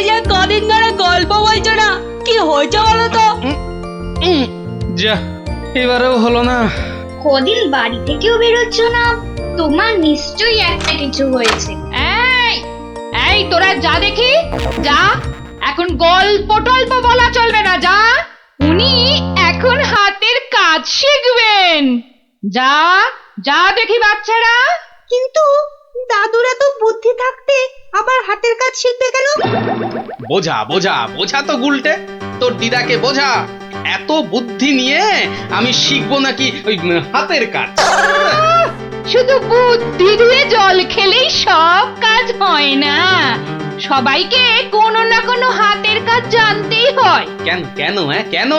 ওই যে কদিন ধরে গল্প বলছো না, কি হয়েছে বলো তো? যা, এবারেও হলো না। কদিন বাড়ি থেকেও বেরোচ্ছ না, তোমার নিশ্চয়ই একটা কিছু হয়েছে। এই এই তোরা যা দেখি, যা। এখন গল্প টল্প বলা চলবে না, যা। উনি এখন হাতের কাজ শিখবেন। যা যা দেখি বাচ্চারা। কিন্তু দাদুরা তো বুদ্ধি থাকতে আবার হাতের কাজ শিখবে কেন? বোঝা বোঝা বোঝা তো গুলটে, তোর দিদাকে বোঝা। এত বুদ্ধি নিয়ে আমি শিখবো নাকি ওই হাতের কাজ? শুধু বুদ্ধি দিয়ে জল খেলেই সব কাজ হয় না, সবাইকে কোনো না কোনো হাতের কাজ জানতেই হয়। কেন কেন কেন?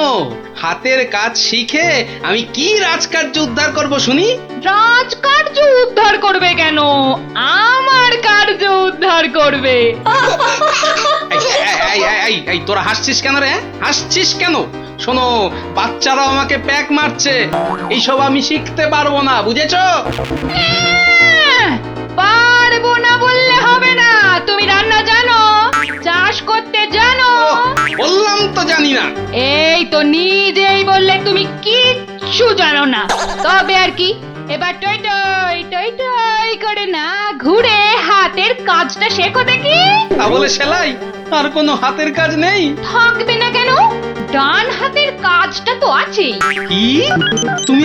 হাতের কাজ শিখে আমি কি রাজকার্য উদ্ধার করব শুনি? রাজকার্য উদ্ধার করবে কেন, আমার কার্য উদ্ধার করবে। এই তোরা হাসছিস কেন রে? হাসছিস কেন? শোনো, বাচ্চারাও আমাকে প্যাক মারছে, এইসব আমি শিখতে পারবো না, বুঝেছো? পারবো না বললে হবে না। তুমি রান্না জানো, চাষ করতে জানো? বললাম তো জানি না। এই তো নিজেই বললে তুমি কিচ্ছু জানো না। তবে আর কি, এবার টই টই টই টই করে না ঘুরে হাতের কাজটা শেখো দেখি। তা বলে সেলাই? আর কোনো হাতের কাজ নেই? থাকবে না কেন, ডান হাতের কাজটা তো আছেই। কি? তুমি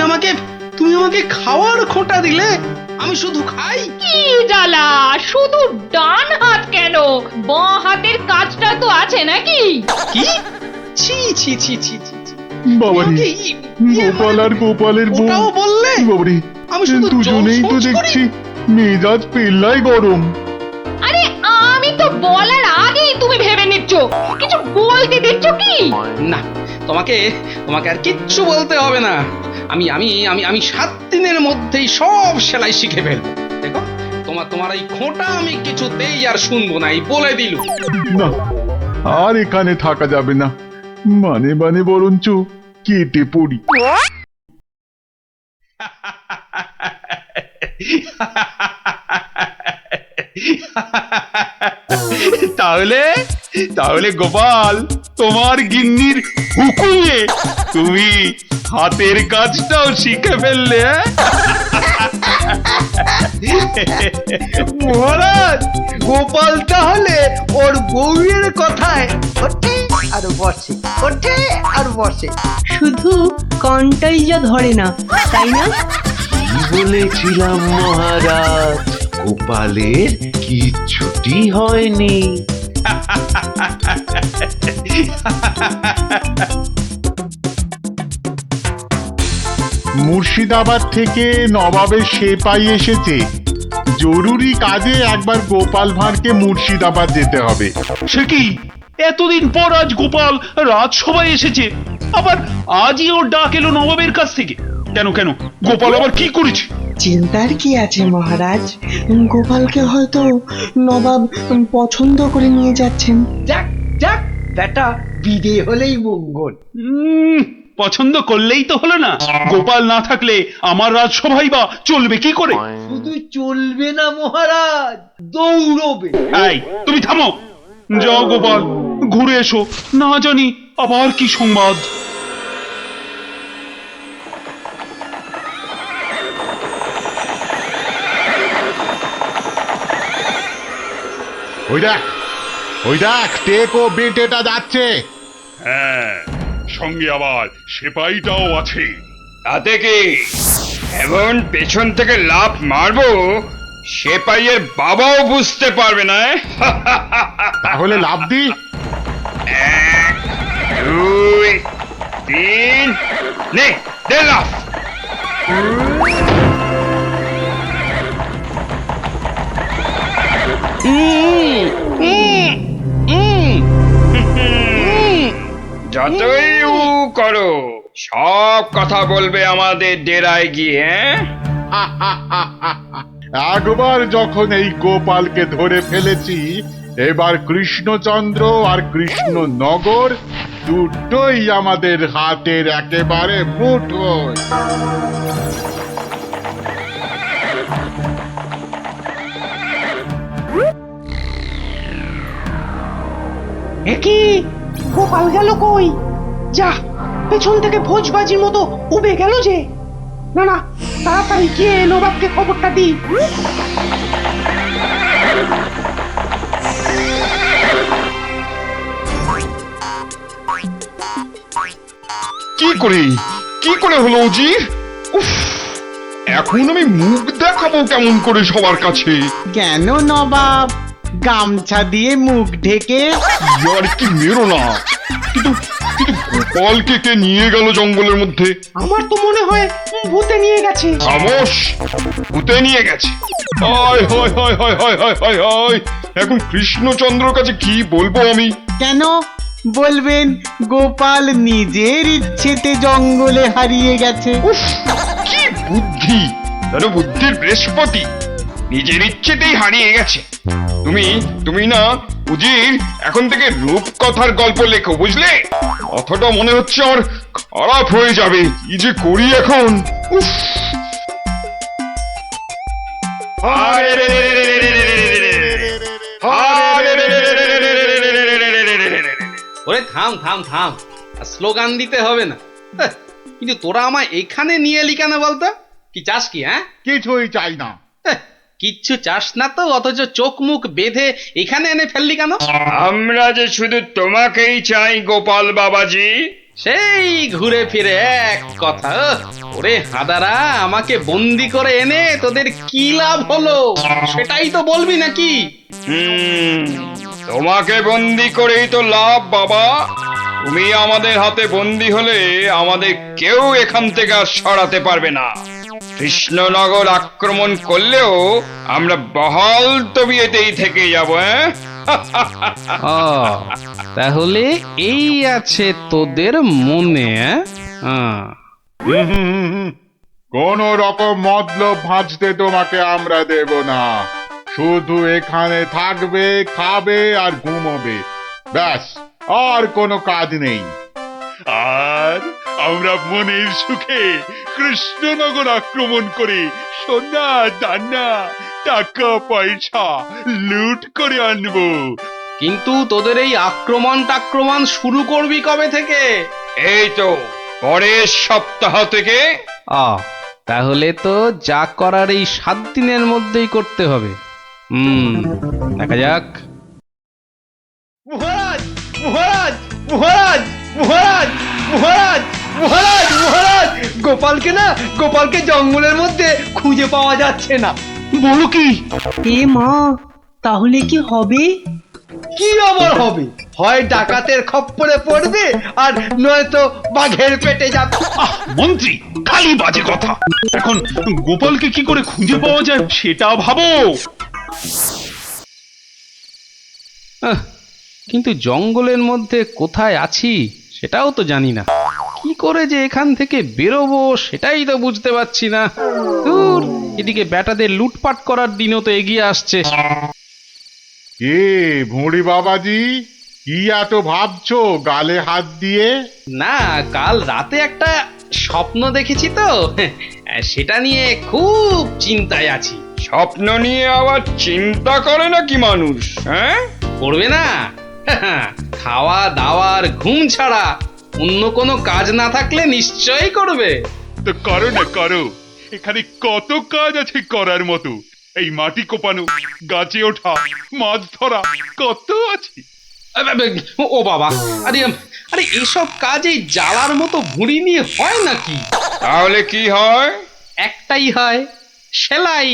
আমাকে খাওয়ার খোঁটা দিলে? আমি শুধু খাই? কি জ্বালা, শুধু ডান হাত কেন, বাঁ হাতের কাজটা তো আছে নাকি? কি? ছি ছি ছি ছি ছি ছি। বাবারে, গোপাল আর গোপালের বউ, ওটাও বললে? বাবারে, আমি শুধু দুজনেই তো জোর সোচ করি। দেখছি মেজাজ পেল্লাই গরম। আরে আমি তো বলার আগেই তুমি ভেবে নিচ্ছ, কিছু বলতে দিচ্ছ কি? না, তোমাকে আর কিচ্ছু বলতে হবে না। আমি আমি আমি আমি 7 দিনের মধ্যেই সব সেলাই শিখে ফেলবো। দেখো, তোমার এই খোঁটা আমি কিছুতেই আর শুনবো না, এই বলে দিলু। না, আর এখানে থাকা যাবে না, মানে মানে বরঞ্চ কেটে পড়ি। তাহলে গোপাল, তোমার গিন্নির হুকুমে তুমি হাতের কাজটাও শিখে ফেললে? মহারাজ, গোপাল তাহলে ওর বউয়ের কথায় ওঠে আর বসে, ওঠে আর বসে। শুধু কনটাই যা ধরে না, তাই না? কি বলেছিলাম মহারাজ, গোপালের কিচ্ছুটি হয়নি। মুর্শিদাবাদ থেকে নবাবের সেপাই এসেছে, জরুরি কাজে একবার গোপাল ভাঁড়কে মুর্শিদাবাদ যেতে হবে। সে কি, এতদিন পর আজ গোপাল রাজসভায় এসেছে, আবার আজই ওর ডাক এলো নবাবের কাছ থেকে? কেন কেন, গোপাল আবার কি করেছে? চিন্তার কি আছে মহারাজ, গোপালকে হয়তো নবাব পছন্দ করে নিয়ে যাচ্ছেন। যাক যাক, বেটা বিদে হলেই মঙ্গল। পছন্দ করলেই তো হলো না, গোপাল না থাকলে আমার রাজসভাই বা চলবে কি করে? শুধু চলবে না মহারাজ, দৌড়বে। এই, তুমি থামো। যাও গোপাল, ঘুরে এসো, না জানি আবার কি সংবাদ। ওই দেখ টেক ও বেটেটা যাচ্ছে। হ্যাঁ, সঙ্গে আবার সেপাইটাও আছে। তাতে কি, এমন পেছন থেকে লাফ মারবো সেপাইয়ের বাবাও বুঝতে পারবে না। তাহলে লাফ দি। 1, 2, 3, নে দে লাফ। যতই উ করো, সব কথা বলবে আমাদের ডেরায় গিয়ে। একবার যখন এই গোপালকে ধরে ফেলেছি, এবার কৃষ্ণচন্দ্র আর কৃষ্ণনগর দুটোই আমাদের হাতের একেবারে মুঠোয়। একি গোপাল গেল কই? যা, পেছন থেকে ভোজবাজির মতো উবে গেল যে। না না, তাড়াতাড়ি গিয়ে নবাবকে খবরটা দিই। কি করে হলো উজির? উফ, এখন আমি মুখ দেখাবো কেমন করে সবার কাছে? কেন নবাব, গামছা দিয়ে মুখ ঢেকে? আর কি মেরো না। কিন্তু কিন্তু গোপালকে কে নিয়ে গেল জঙ্গলের মধ্যে? আমার তো মনে হয় ভূতে নিয়ে গেছে। খামোশ, ভূতে নিয়ে গেছে। হায় হায় হায় হায় হায় হায় হায় হায়, এখন কৃষ্ণচন্দ্রর কাছে কি বলবো আমি? কেন বলবেন গোপাল নিজের ইচ্ছেতে জঙ্গলে হারিয়ে গেছে? উফ, কি বুদ্ধি! যেন বুদ্ধির বৃহস্পতি, নিজের ইচ্ছেতেই হারিয়ে গেছে। তুমি না উজির, এখন থেকে রূপকথার গল্প লেখো, বুঝলে? কথাটা মনে হচ্ছে আমার খারাপ হয়ে যাবে। কি যে করি এখন! উফ! ওরে থাম থাম থাম, আর স্লোগান দিতে হবে না। হ্যাঁ, কিন্তু তোরা আমায় এখানে নিয়ে এলি কেন বলতো? কি চাস কি? হ্যাঁ, কিছুই চাই না। হ্যাঁ, কিচ্ছু চাস না তো, অথচ চোখ মুখ বেঁধে এখানে এনে ফেললি কেন? আমরা যে শুধু তোমাকেই চাই গোপাল বাবাজি। সেই ঘুরে ফিরে এক কথা। ওরে হাদারা, আমাকে বন্দি করে এনে তোদের কি লাভ হলো সেটাই তো বলবি নাকি? তোমাকে বন্দি করেই তো লাভ বাবা। তুমি আমাদের হাতে বন্দি হলে আমাদের কেউ এখান থেকে আর সরাতে পারবে না। কৃষ্ণনগর আক্রমণ করলেও আমরা বহাল তবিয়েতেই থেকে যাব। তাহলে এই আছে তোদের মনে? কোন রকম মতলব ভাঁজতে তোমাকে আমরা দেব না। শুধু এখানে থাকবে, খাবে আর ঘুমোবে, ব্যাস, আর কোনো কাজ নেই। আর আমরা মনের সুখে কৃষ্ণনগর আক্রমণ করে সোনা দানা টাকা পয়সা লুট করে আনবো। কিন্তু তোদের এই আক্রমণ শুরু করবি কবে থেকে? এই তো পরের সপ্তাহ থেকে। তাহলে তো যা করার এই 7 দিনের মধ্যেই করতে হবে। দেখা যাক। মহারাজ মহারাজ মহারাজ মহারাজ মহারাজ মহারাজ মহারাজ, গোপালকে জঙ্গলের মধ্যে খুঁজে পাওয়া যাচ্ছে না। বলো কি? এ মা, তাহলে কি হবে? কি আবার হবে? হয় ডাকাতের খপ্পরে পড়বে, আর নয়তো বাঘের পেটে যাবে। মন্ত্রী, খালি বাজে কথা। এখন গোপালকে কি করে খুঁজে পাওয়া যায় সেটা ভাবো। কিন্তু জঙ্গলের মধ্যে কোথায় আছি সেটাও তো জানি না। কি করে যে এখান থেকে বেরোবো সেটাই তো বুঝতে পারছি না। দূর, এদিকে ব্যাটাদের লুটপাট করার দিনও তো এগিয়ে আসছে। কে ভুঁড়ি বাবাজি, কি এত ভাবছো গালে হাত দিয়ে? না, কাল রাতে একটা স্বপ্ন দেখেছি তো, সেটা নিয়ে খুব চিন্তায় আছি। স্বপ্ন নিয়ে আবার চিন্তা করে নাকি মানুষ? হ্যাঁ, করবে না? খাওয়া দাওয়ার ঘুম ছাড়া অন্য কোনো কাজ না থাকলে নিশ্চয়ই করবে। তো করো না, করো। এখানে কত কাজ আছে করার মতো। এই মাটি কোপানো, গাছে ওঠা, মাছ ধরা, কত আছে। ও বাবা, আরে আরে এসব কাজ এই জ্বালার মতো ভুঁড়ি নিয়ে হয় নাকি? তাহলে কি হয়? একটাই হয়, সেলাই,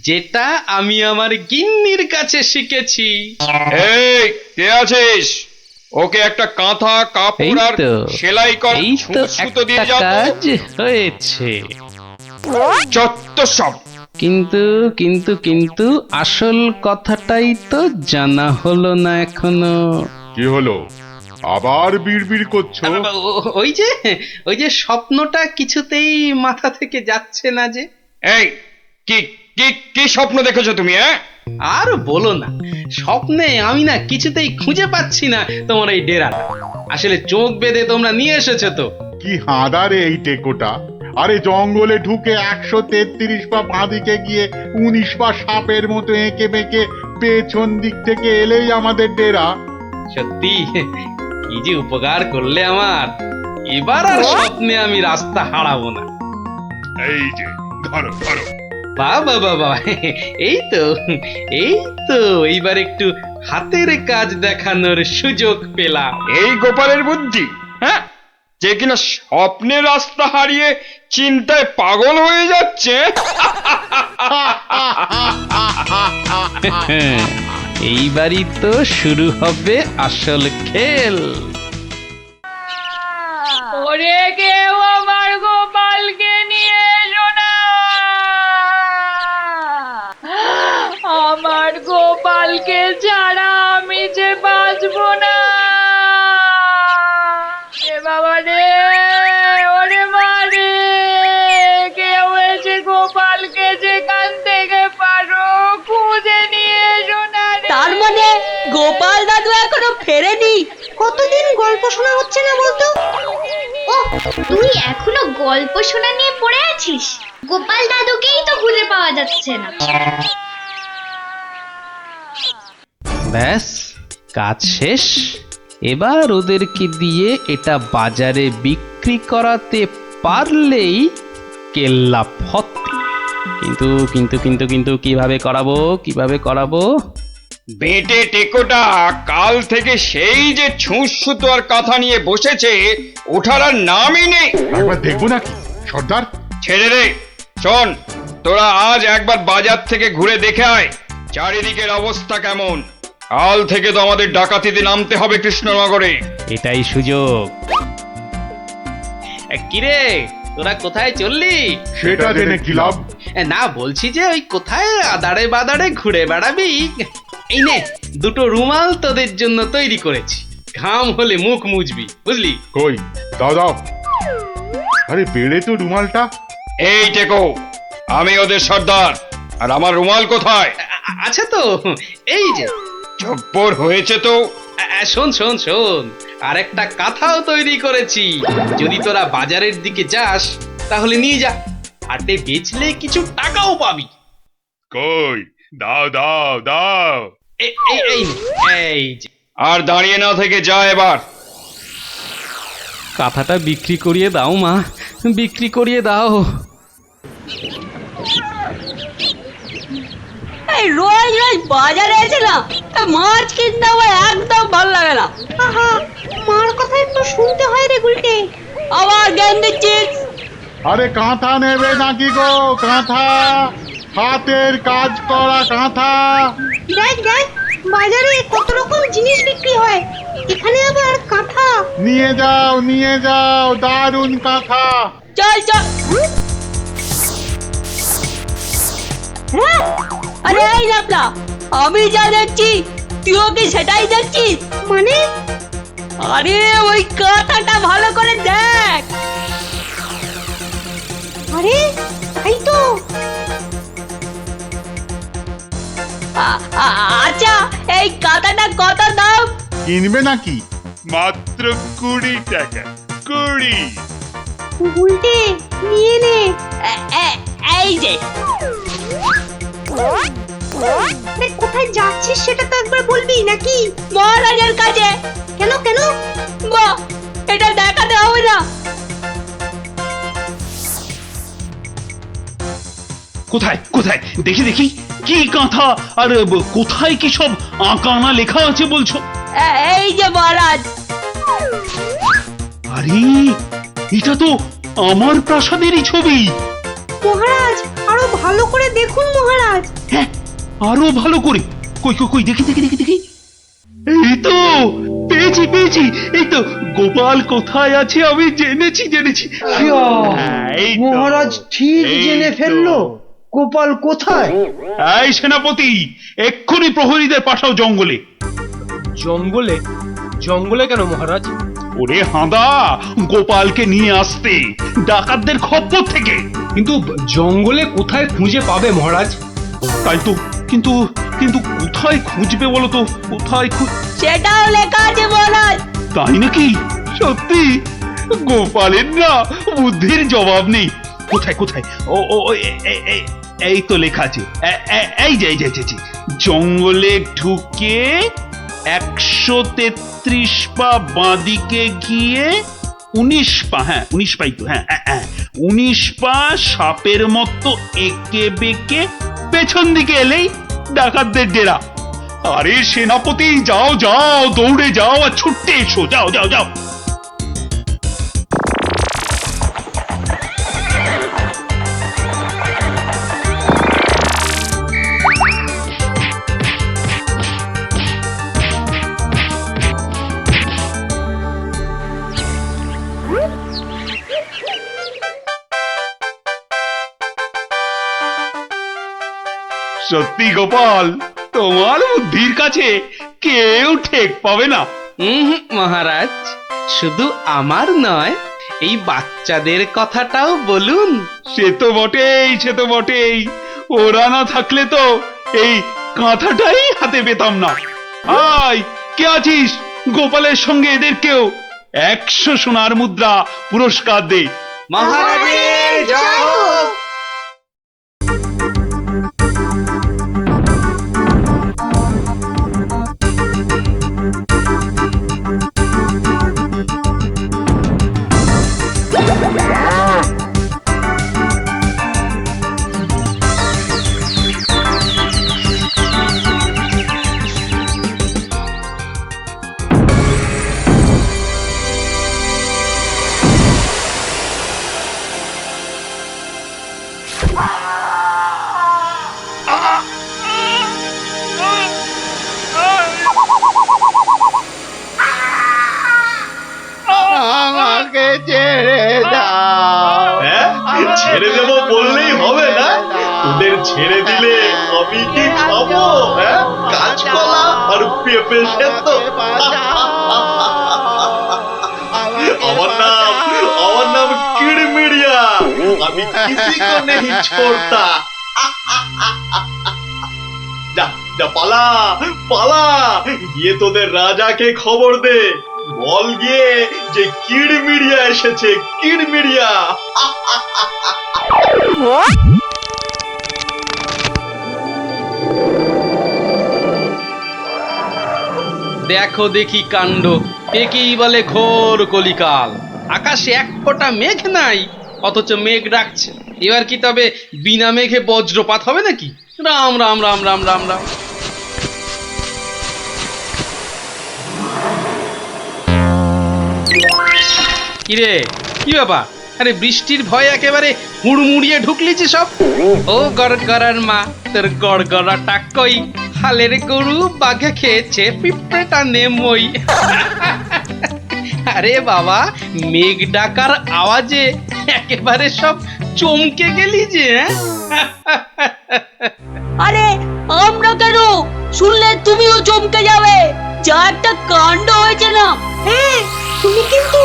যেটা আমি আমার গিন্নির কাছে শিখেছি। এই কে আছিস? ওকে একটা কাঁথা কাপড় আর সেলাই কর, সুতো দিয়ে যাও। কাজ হয়েছে। যত সব। কিন্তু কিন্তু কিন্তু আসল কথাটাই তো জানা হলো না এখনো। কি হলো? আবার বিড়বিড় করছো? ওই যে স্বপ্নটা কিছুতেই মাথা থেকে যাচ্ছে না যে। এই কি কি কি স্বপ্ন দেখেছো তুমি? আর বলো না, স্বপ্নে আমি না কিছুতেই খুঁজে পাচ্ছি না তোমার এই ডেরাটা। আসলে চোখ বেঁধে তোমরা নিয়ে এসেছো তো। কি হাঁদারে এই টেকোটা! আরে জঙ্গলে ঢুকে 133 পা বাঁদিকে গিয়ে 19 পা সাপের মতো এঁকে বেঁকে পেছন দিক থেকে এলেই আমাদের ডেরা। সত্যি কি যে উপকার করলে আমার, এবার আর স্বপ্নে আমি রাস্তা হারাবো না। এই যে ধরো ধরো। বাবা বাবা, এই তো এইবার একটু হাতের কাজ দেখানোর সুযোগ পেলাম। এই গোপালের বুদ্ধি, হ্যাঁ, যে কিনা স্বপ্নে রাস্তা হারিয়ে চিন্তায় পাগল হয়ে যাচ্ছে। এইবারই তো শুরু হবে আসল খেল। ওরে কেউ আমার গোপালকে নিয়ে এসো না, আমার গোপালকে ছাড়া আমি যে বাঁচবো না। এ বাবা রে, ওরে মা রে, কেউ এসে গোপালকে যেখান থেকে পারো খুঁজে নিয়ে এসো না রে। তার মানে গোপাল দাদু এখনো ফেরেনি? কতদিন গল্প শোনা হচ্ছে না বলতো? ও, তুই এখনো গল্প শোনা নিয়ে পড়ে আছিস? গোপাল দাদুকেই তো খুঁজে পাওয়া যাচ্ছে না। ব্যাস, কাজ শেষ। এবার ওদেরকে দিয়ে এটা বাজারে বিক্রি করাতে পারলেই কেল্লা ফতে। কিন্তু কিন্তু কিন্তু কিন্তু কিভাবে করাবো? বেটে টেকোটা কাল থেকে সেই যে ছুঁচ সুতো আর কাঁথা নিয়ে বসেছে, ওঠার আর নামই নেই। একবার দেখবো নাকি সর্দার? ছেড়ে রে, শোন, তোরা আজ একবার বাজার থেকে ঘুরে দেখে আয় চারিদিকের অবস্থা কেমন। কাল থেকে তো আমাদের ডাকাতিতে নামতে হবে কৃষ্ণনগরে। এটাই সুযোগ। কিরে, তোরা কোথায় চললি? সেটা জেনে কি লাভ? না, বলছি যে ওই কোথায় আদারে বাদারে ঘুরে বেড়াবি। এই নে, দুটো রুমাল তোদের জন্য তৈরি করেছি, ঘাম হলে মুখ মুছবি, বুঝলি? কই দাও দাও। আরে বেড়ে তো রুমালটা। এই টেকো, আমি ওদের সর্দার, আর আমার রুমাল কোথায়? আচ্ছা তো, এই যে। জব্বর হয়েছে তো। শোন, আর একটা কাঁথাও তৈরি করেছি। যদি তোরা বাজারের দিকে যাস তাহলে নিয়ে যা, হাটে বেচলে কিছু টাকাও পাবি। কই দাও দাও দাও। এই যে। আর দাঁড়িয়ে না থেকে যা এবার। কাঁথাটা বিক্রি করিয়ে দাও মা, বিক্রি করিয়ে দাও। এই রোজ রোজ বাজারে এসে না মাছ কিনতে আমার একদম ভালো লাগে না। আহা, মার কথা একটু শুনতে হয় রে গুলটে। আবার জ্ঞান দিচ্ছিস? আরে কাঁথা নেবে নাকি গো? কাঁথা, হাতের কাজ করা কাঁথা। দেখ বাজারে কত রকম জিনিস বিক্রি হয়, এখানে আবার কাঁথা। নিয়ে যাও দারুণ কাঁথা। চল। হ্যাঁ, আরে এই লাপলা, আমি যা দেখছি তুইও কি সেটাই দেখছিস? মানে? আরে ওই কাঁথাটা ভালো করে দেখ। আরে তাই তো। আচ্ছা, এই কাঁথাটা কত দাম? কিনবে নাকি? মাত্র 20 টাকা। 20। গুলটে নিয়ে নে। এই যে। কোথায় যাচ্ছিস সেটা তো একবার বলবি নাকি? মহারাজের কাছে। কেন? বাহ, এটা দেখাতে হবে না? কোথায় দেখি কি কাঁথা, আর কোথায় কি সব আঁকানা লেখা আছে বলছো? এই যে মহারাজ। আরে এটা তো আমার প্রাসাদেরই ছবি। মহারাজ, আরো ভালো করে দেখুন মহারাজ। হ্যাঁ, আরো ভালো করে। কই দেখি। এই তো পেয়েছি। এই তো গোপাল কোথায় আছে আমি জেনেছি। এই তো, মহারাজ ঠিক এই জেনে তো। ফেললো গোপাল কোথায়। এই সেনাপতি, এক্ষুনি প্রহরীদের পাঠাও জঙ্গলে। জঙ্গলে কেন মহারাজ? ওরে হাঁদা, গোপালকে নিয়ে আসতে ডাকাতদের খপ্পর থেকে। কিন্তু জঙ্গলে কোথায় খুঁজে পাবে মহারাজ? তাই তো, কিন্তু কোথায় খুঁজবে বলো তো? সেটাও লেখা আছে মহারাজ। তাই নাকি? সত্যি? গোপালের না বুদ্ধির জবাব নেই। কোথায়? এই তো লেখা আছে। এই যে জঙ্গলে ঢুকে 133 পা বাঁদিকে গিয়ে 19 পা, হ্যাঁ 19 পাই তো, হ্যাঁ 19 পা সাপের মতো এঁকে বেঁকে পেছন দিকে এলেই ডাকাতদের ডেরা। আরে সেনাপতি, যাও যাও, দৌড়ে যাও আর ছুটতে এসো, যাও যাও যাও। সত্যি গোপাল, তোমার বুদ্ধির কাছে কেউ ঠেক পাবে না। মহারাজ, শুধু আমার নয়, এই বাচ্চাদের কথাটাও বলুন। সে তো বটেই, সে তো বটেই। ওরা না থাকলে তো এই কাঁথাটাই হাতে পেতাম না। আয়, কে আছিস? গোপালের সঙ্গে এদেরকেও 100 সোনার মুদ্রা পুরস্কার দে। মহারাজের জয় হোক। আমাকে ছেড়ে দাও। ছেড়ে দেবো বললেই হবে না? তোদের ছেড়ে দিলে আমি কি খাবো? কাঁচকলা আর পেঁপে সেদ্ধ? আমার নাম কিড়মিড়িয়া। আমি কিসি কো নেহি ছোড়তা। যা যা, পালা পালা, গিয়ে তোদের রাজাকে খবর দে। বল গিয়ে যে কিড়মিড়িয়া এসেছে, কিড়মিড়িয়া। দেখো দেখি কাণ্ড, একেই বলে ঘোর কলিকাল। আকাশে এক ফোঁটা মেঘ নাই, অথচ মেঘ ডাকছে। এবার কি তবে বিনা মেঘে বজ্রপাত হবে নাকি? রাম রাম রাম রাম রাম রাম। কিরে, কি ব্যাপার? আরে বৃষ্টির ভয় একেবারে হুড়মুড়িয়ে ঢুকলি যে সব। ও গড়গড়ার মা, তোর গড়গড়াটা কই? হালের গরু বাঘে খেয়েছে, পিঁপড়েটা নেমই। আরে বাবা, মেঘ ডাকার আওয়াজে একেবারে সব চমকে গেলি যে। আরে আমরা কেন? শুনলে তুমিও চমকে যাবে। যা একটা কাণ্ড হয়েছে না। হ্যাঁ, তুমি কিন্তু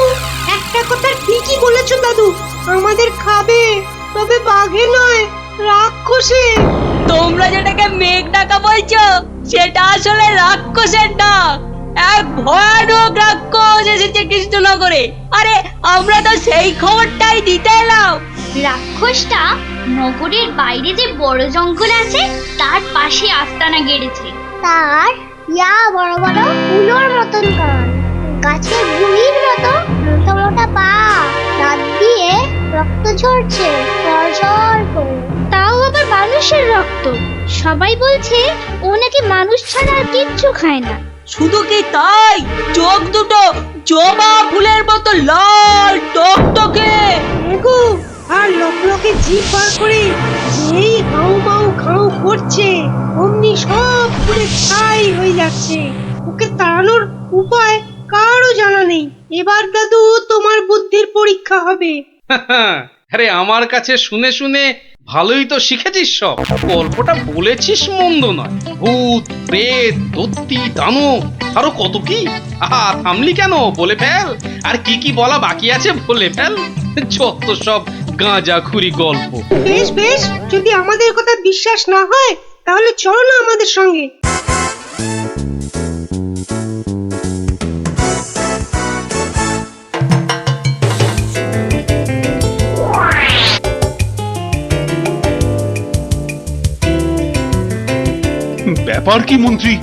একটা কথা ঠিকই বলেছো দাদু। আমাদের খাবে, তবে বাঘে নয়, রাক্ষসে। তোমরা যেটাকে মেঘ ডাকা বলছো, সেটা আসলে রাক্ষসের ডাক। এক ভয়ানক রাক্ষস এসেছে কৃষ্ণনগরে। আরে আমরা তো সেই খবরটাই দিতে এলাম। রাক্ষসটা নগরের বাইরে যে বড় জঙ্গল আছে তার পাশে আস্তানা গেড়েছে। তার বড় বড় উলোর মতন কান, গাছের গুড়ির মতো মোটা মোটা পা, দাঁত দিয়ে রক্ত ঝরছে ঝরঝর করে। তাও আবার মানুষের রক্ত। সবাই বলছে ও নাকি মানুষ ছাড়া আর কিচ্ছু খায় না। শুধু কি তাই, চোখ দুটো জবা ফুলের মতো লাল টকটকে, আর লোকে জিভ বার করে যেই হাউ মাউ খাউ করছে, অমনি সব পুরে ছাই হয়ে যাচ্ছে। ওকে তাড়ানোর উপায় কারও জানা নেই। এবার দাদু, তোমার বুদ্ধির পরীক্ষা হবে। আরে আমার কাছে শুনে শুনে ভালোই তো শিখেছিস সব। গল্পটা বলেছিস মন্দ নয়। ভূত, প্রেত, দত্তি, দানব, আরো কত কি। থামলি কেন? বলে ফেল। আর কি কি বলা বাকি আছে বলে ফেল। যত সব গাঁজাখুরি গল্প। বেশ বেশ, যদি আমাদের কথা বিশ্বাস না হয় তাহলে চলো না আমাদের সঙ্গে। ব্যাপার কি মন্ত্রী?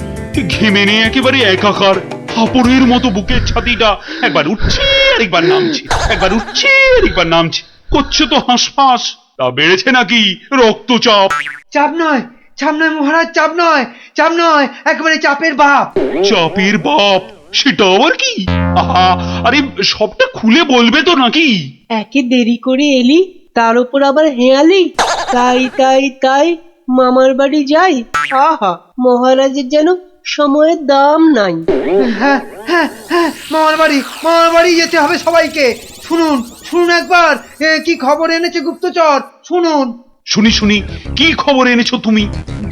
ঘেমে নিয়ে একেবারে একাকার, হাঁপড়ের মতো বুকের ছাতিটা একবার উঠছে আর একবার নামছে, একবার উঠছে আর একবার নামছে, করছে তো হাঁসফাঁস। তা বেড়েছে নাকি রক্তচাপ? চাপ নয়, চাপ নয় মহারাজ, চাপ নয়, চাপ নয়, একেবারে চাপের বাপ। চাপের বাপ? সেটা আবার কি? আহা, আরে সবটা খুলে বলবে তো নাকি? একে দেরি করে এলি, তার উপর আবার হেয়ালি। তাই তাই তাই মামার বাড়ি যাই। আহা, মহারাজের যেন সময়ের দাম নাই। হ্যাঁ হ্যাঁ হ্যাঁ, মামার বাড়ি যেতে হবে সবাইকে। শুনুন শুনুন একবার, কি খবর এনেছে গুপ্তচর, শুনুন। শুনি শুনি, কি খবর এনেছো তুমি?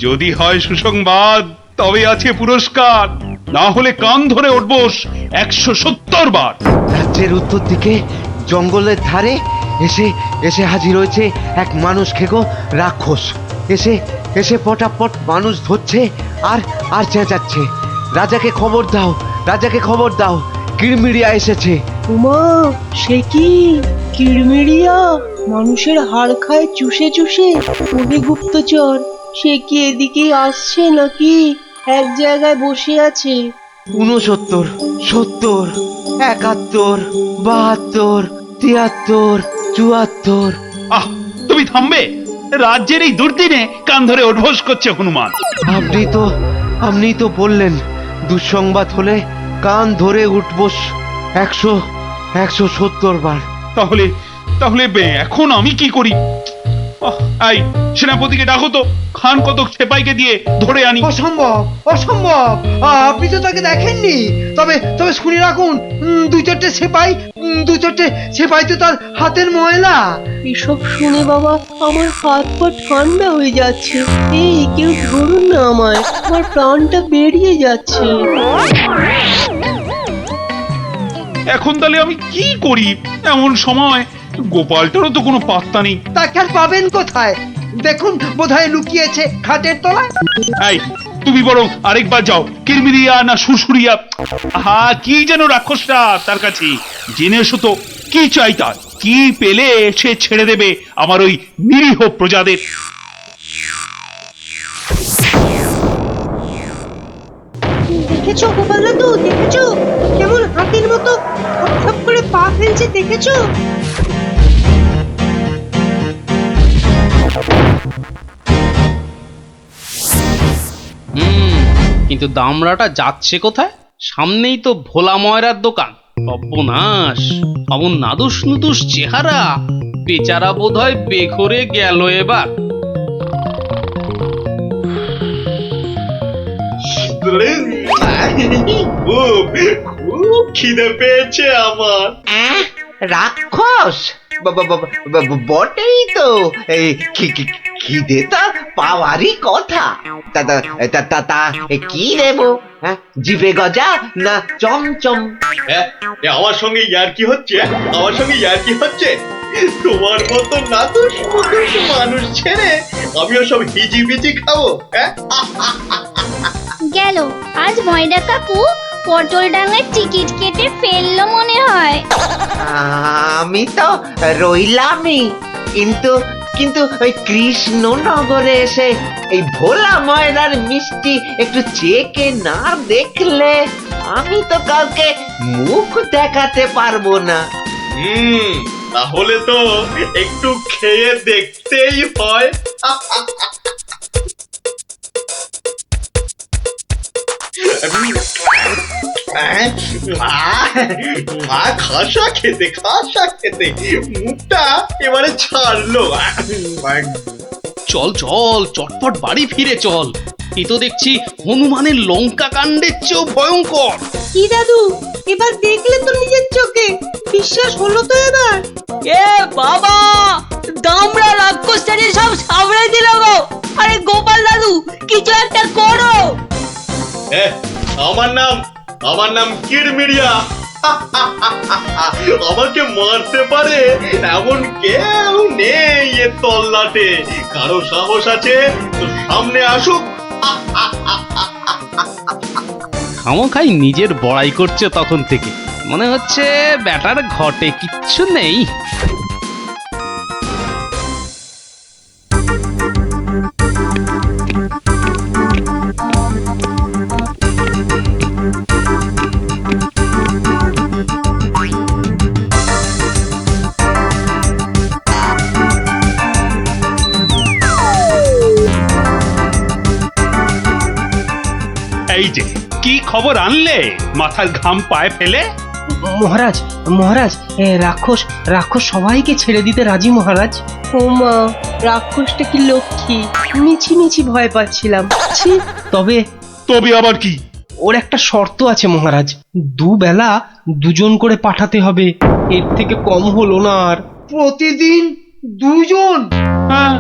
যদি হয় সুসংবাদ তবে আছে পুরস্কার, না হলে কান ধরে উঠবোস 170 বার। রাজ্যের উত্তর দিকে জঙ্গলের ধারে এসে এসে হাজির হয়েছে এক মানুষ খেকো রাক্ষস। এসে এসে পটাপট মানুষ ধরছে আর আর চেঁচাচ্ছে, রাজাকে খবর দাও, রাজাকে খবর দাও, কিরমিরিয়া এসেছে। উমা, সে কি কিরমিরিয়া? মানুষের হাড় খায় চুষে চুষে। ওরে গুপ্তচর, সে কি এদিকে আসছে নাকি এক জায়গায় বসে আছে? 69, 70, 71, 72, 73, 74। আহ, তুমি থামবে? রাজ্যের এই দুর্দিনে কান ধরে উঠবোস করছে হনুমান। আপনি তো বললেন দুঃসংবাদ হলে কান ধরে উঠবোস 170 বার। তাহলে তাহলে এখন আমি কি করি? এই সেনাপতিকে ডাকো তো, খান কতক সেপাইকে দিয়ে ধরে আনি। অসম্ভব, অসম্ভব, আপনি তো তাকে দেখেননি। তবে তবে শুনে রাখুন, দুই চারটে সেপাই তো তার হাতের ময়লা। এসব শুনে বাবা আমার হাত পা ঠান্ডা হয়ে যাচ্ছে। এই কেউ ধরুন না আমায়, আমার প্রাণটা বেরিয়ে যাচ্ছে। এখন তাহলে আমি কি করি? এমন সময় গোপালটারও তো কোনো পাত্তা নেই। তাকে আর পাবেন কোথায়? দেখুন বোধহয় লুকিয়েছে খাটের তলায়। এই তুমি বরং আরেকবার যাও, কিরমিরিয়া না সুরসুরিয়া, হা কি যেন রাক্ষসটা, তার কাছে জেনে এসো তো কি চাই তার, কি পেলে সে ছেড়ে দেবে আমার ওই নিরীহ প্রজাদের। দেখেছো গোপাল দাদু, দেখেছো কেমন হাতির মতো খপ করে পা ফেলছে, দেখেছো? কিন্তু দামড়াটা যাচ্ছে কোথায়? সামনেই তো ভোলা ময়রার দোকান। সর্বনাশ, অমন নাদুস নুদুস চেহারা, বেচারা বোধহয় বেঘরে গেল এবার। খুব খিদে পেয়েছে আমার। রাক্ষস বটেই তো, এই খিদে তা পাওয়ারই কথা। তা কি দেবো? জিভে গজা না চমচম? আমার সঙ্গে ইয়ার্কি হচ্ছে, আমার সঙ্গে ইয়ার্কি হচ্ছে। তোমার মতো নাদুস মুদুস মানুষ ছেড়ে আমিও সব হিজিবিজি খাবো? গেল আজ ময়দা কাকু পটল ডাঙায় টিকিট কেটে ফেললো মনে হয়। আমি তো রইলামই, কিন্তু কিন্তু ওই কৃষ্ণনগরে এসে এই ভোলা ময়দার মিষ্টি একটু চেকে না দেখলে আমি তো কাউকে মুখ দেখাতে পারবো না। তাহলে তো একটু খেয়ে দেখতেই হয়। খাসা খেতে মুখটা এবারে ছাড়লো। চল চল, চটপট বাড়ি ফিরে চল। এ তো দেখছি হনুমানের লঙ্কা কাণ্ডের চেয়েও ভয়ঙ্কর। কি দাদু, এবার দেখলে তো নিজের চোখে, বিশ্বাস হলো তো এবার? এ বাবা, দামড়া রাক্ষসটাকে সব সামনে দিল গো। আরে গোপাল দাদু, কিছু একটা করো। আমার নাম কিরমিরিয়া। আমাকে মারতে পারে এমন কেউ নেই এ তল্লাটে। কারো সাহস আছে তো সামনে আসুক। খামোখাই নিজের বড়াই করছে তখন থেকে। মনে হচ্ছে ব্যাটার ঘটে কিচ্ছু নেই। এই যে কি খবর আনলে মাথার ঘাম পায়ে ফেলে? মহারাজ মহারাজ রাক্ষস রাক্ষস সবাইকে ছেড়ে দিতে রাজি মহারাজ। ও মা, রাক্ষসটা কি লক্ষ্মী, মিছি মিছি ভয় পাচ্ছিলাম। ছি, তবে তবে আবার কি? ওর একটা শর্ত আছে মহারাজ, দুবেলা দুজন করে পাঠাতে হবে, এর থেকে কম হলো না আর। প্রতিদিন দুজন? হ্যাঁ,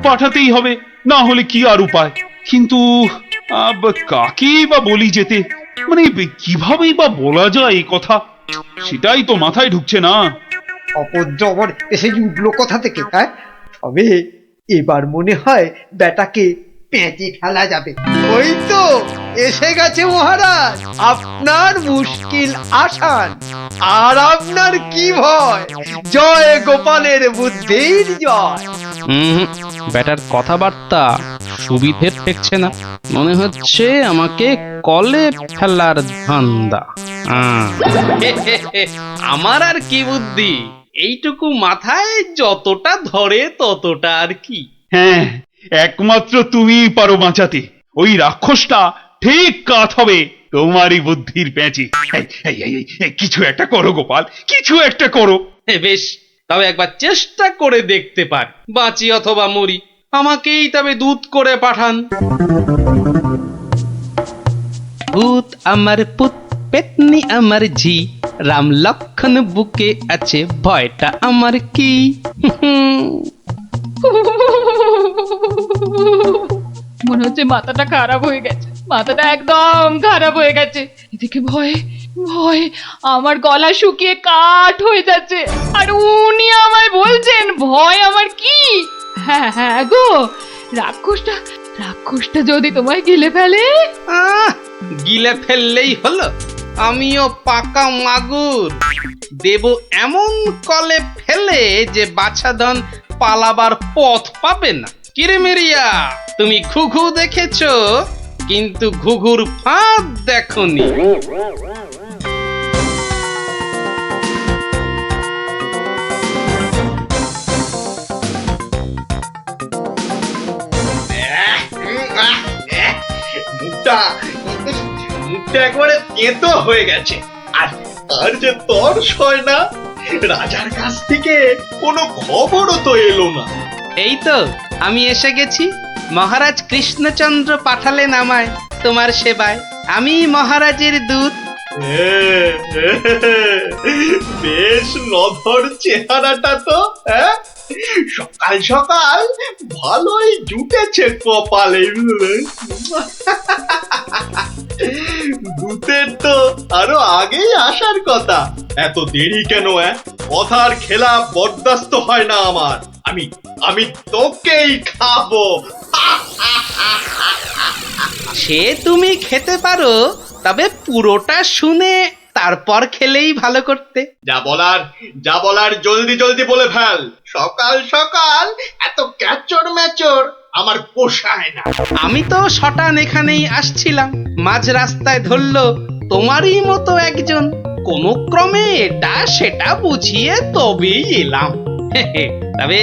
পাঠাতেই হবে, না হলে কি আর উপায়। কিন্তু কাকেই বা বলি যেতে, মানে কিভাবেই বা বলা যায় এই কথা, সেটাই তো মাথায় ঢুকছে না। অপদ্রবর এসে উঠলো কথা থেকে। হ্যাঁ, তবে এবার মনে হয় বেটাকে পেঁচে ফেলা যাবে। ওই তো এসে গেছে মহারাজ, আপনার মুশকিল আসান। আর আপনার কি ভয়? জয় গোপালের বুদ্ধির জয়। ব্যাটার কথাবার্তা সুবিধে ঠেকছে না, মনে হচ্ছে আমাকে কলে ফেলার ধান্দা। আমার আর কি বুদ্ধি, এইটুকু মাথায় যতটা ধরে ততটা আর কি। হ্যাঁ, একমাত্র তুমিই পারো বাঁচাতে। ওই রাক্ষসটা ঠিক কাত হবে তোমারই বুদ্ধির প্যাঁচে। কিছু একটা করো গোপাল, কিছু একটা করো। বেশ, তবে একবার চেষ্টা করে দেখতে পার, বাঁচি অথবা মরি। আমাকেই তবে দূত করে পাঠান। ভূত আমার পুত, পেতনি আমার ঝি, রাম লক্ষণ বুকে আছে, ভয়টা আমার কি। মনে হচ্ছে মাথাটা খারাপ হয়ে গেছে, মাথাটা একদম খারাপ হয়ে গেছে। এদিকে ভয়ে ভয়ে আমার গলা শুকিয়ে কাঠ হয়ে যাচ্ছে, আর উনি আমায় বলছেন ভয় আমার কি। হ্যাঁ হ্যাঁ গো, রাক্ষসটা যদি তোমায় গিলে ফেলে। গিলে ফেললেই হলো, আমিও পাকা মাগুর, দেব এমন কলে ফেলে যে বাছাধন পালাবার পথ পাবে না। কিরেমেরিয়া, তুমি ঘুঘু দেখেছো, কিন্তু ঘুঘুর ফাঁদ দেখোনি। মুখটা একবারে তেতো হয়ে গেছে, আর আর যে তর্স হয় না। রাজার কাছ থেকে কোনো খবরও তো এলো না। এই তো আমি এসে গেছি, মহারাজ কৃষ্ণচন্দ্র পাঠালেন আমায় তোমার সেবায়, আমি মহারাজের দূত। বেশ নধর চেহারাটা তো। সকাল সকাল ভালোই জুটেছে কপালে। দূতের তো আরো আগেই আসার কথা, এত দেরি কেন? কথার খেলাপ বরদাস্ত হয় না আমার। আমি তোকেই খাবো। সে তুমি খেতে পারো, তবে পুরোটা শুনে তারপর খেলেই ভালো করতে। যা বলার জলদি জলদি বলে ফেল। সকাল সকাল এত ক্যাচড় ম্যাচড় আমার পোষায় না। আমি তো শটান এখানেই আসছিলাম, মাঝ রাস্তায় ধরলো তোমারই মতো একজন, কোনো ক্রমে এটা সেটা বুঝিয়ে তবেই এলাম। তবে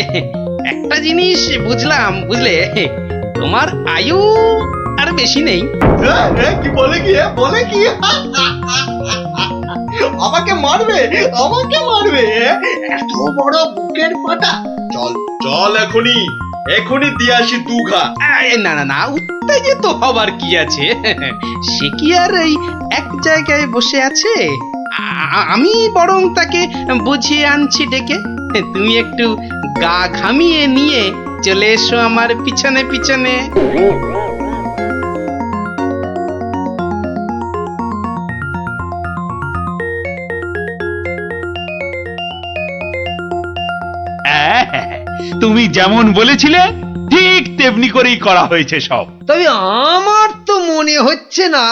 একটা জিনিস বুঝলাম, বুঝলে, তোমার আয়ু আর বেশি নেই। কি বলে কি আমাকে মারবে? এত বড় বুকের পাটা? চল এখনই দিয়ে আসি দুঘা। না না না, উত্তেজিত হবার কি আছে? সে কি আর এই এক জায়গায় বসে আছে? আমি বরং তাকে বুঝিয়ে আনছি ডেকে। তুমি একটু গা ঘামিয়ে নিয়ে চলে এসো আমার পিছনে পিছনে। তুমি যেমন বলেছিলে ঠিক তেমনি করেই করা হয়েছে সব। তবে আমার তো মনে হচ্ছে না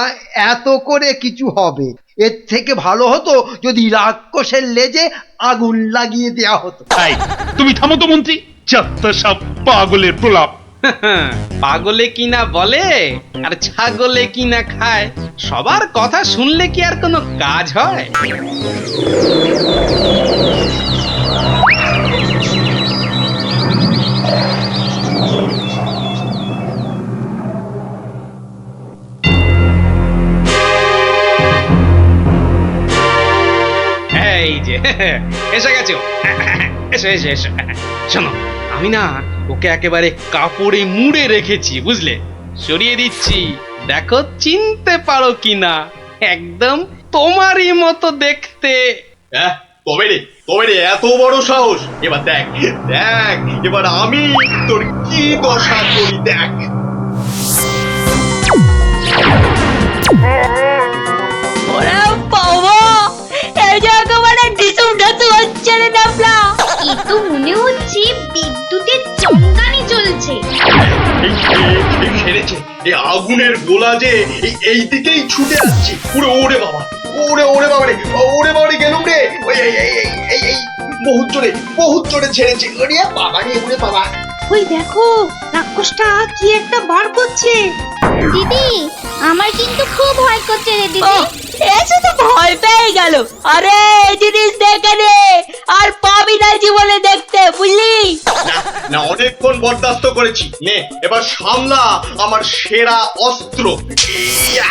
এত করে কিছু হবে। এর থেকে ভালো হতো যদি রাক্ষসের লেজে আগুন লাগিয়ে দেয়া হতো। তাই তুমি থামো তো মন্ত্রী, যত সব পাগলের প্রলাপ। পাগলে কিনা বলে আর ছাগলে কিনা খায়, সবার কথা শুনলে কি আর কোনো কাজ হয়? এসে গেছো। এসো এসো এসো। শোনো, আমি না ওকে একেবারে কাপড়ে মুড়ে রেখেছি, বুঝলে? সরিয়ে দিচ্ছি, দেখো চিনতে পারো কিনা। একদম তোমারই মতো দেখতে। তবে রে এত বড় সাহস! এবার দেখ দেখ, এবার আমি তোর কি দশা করি দেখ। ওরে বাবা, এই যে একেবারে ডিসুম ঢাসু হচ্ছে রে ডাবলা। এ তো মনে হচ্ছে বিদ্যুতের চমকানি চলছে। এই সেরেছে, এই আগুনের গোলা যে এই দিকেই ছুটে আসছে। ওরে বাবা, ওরে বাবা রে, ওরে বাবা রে, গেলুম রে। এই বহুত জোরে ছেড়েছে। ওরে বাবা রে, ওরে বাবা। ওই দেখো, রাক্ষসটা কি একটা বার করছে। দিদি, আমার কিন্তু খুব ভয় করছে রে দিদি। এসে তো ভয় পেয়ে গেল। আরে এই জিনিস দেখে নে, আর পাবি না জীবনে দেখতে, বুঝলি? না, অনেকক্ষণ বরদাস্ত করেছি। নে এবার সামলা আমার সেরা অস্ত্র। ইয়া!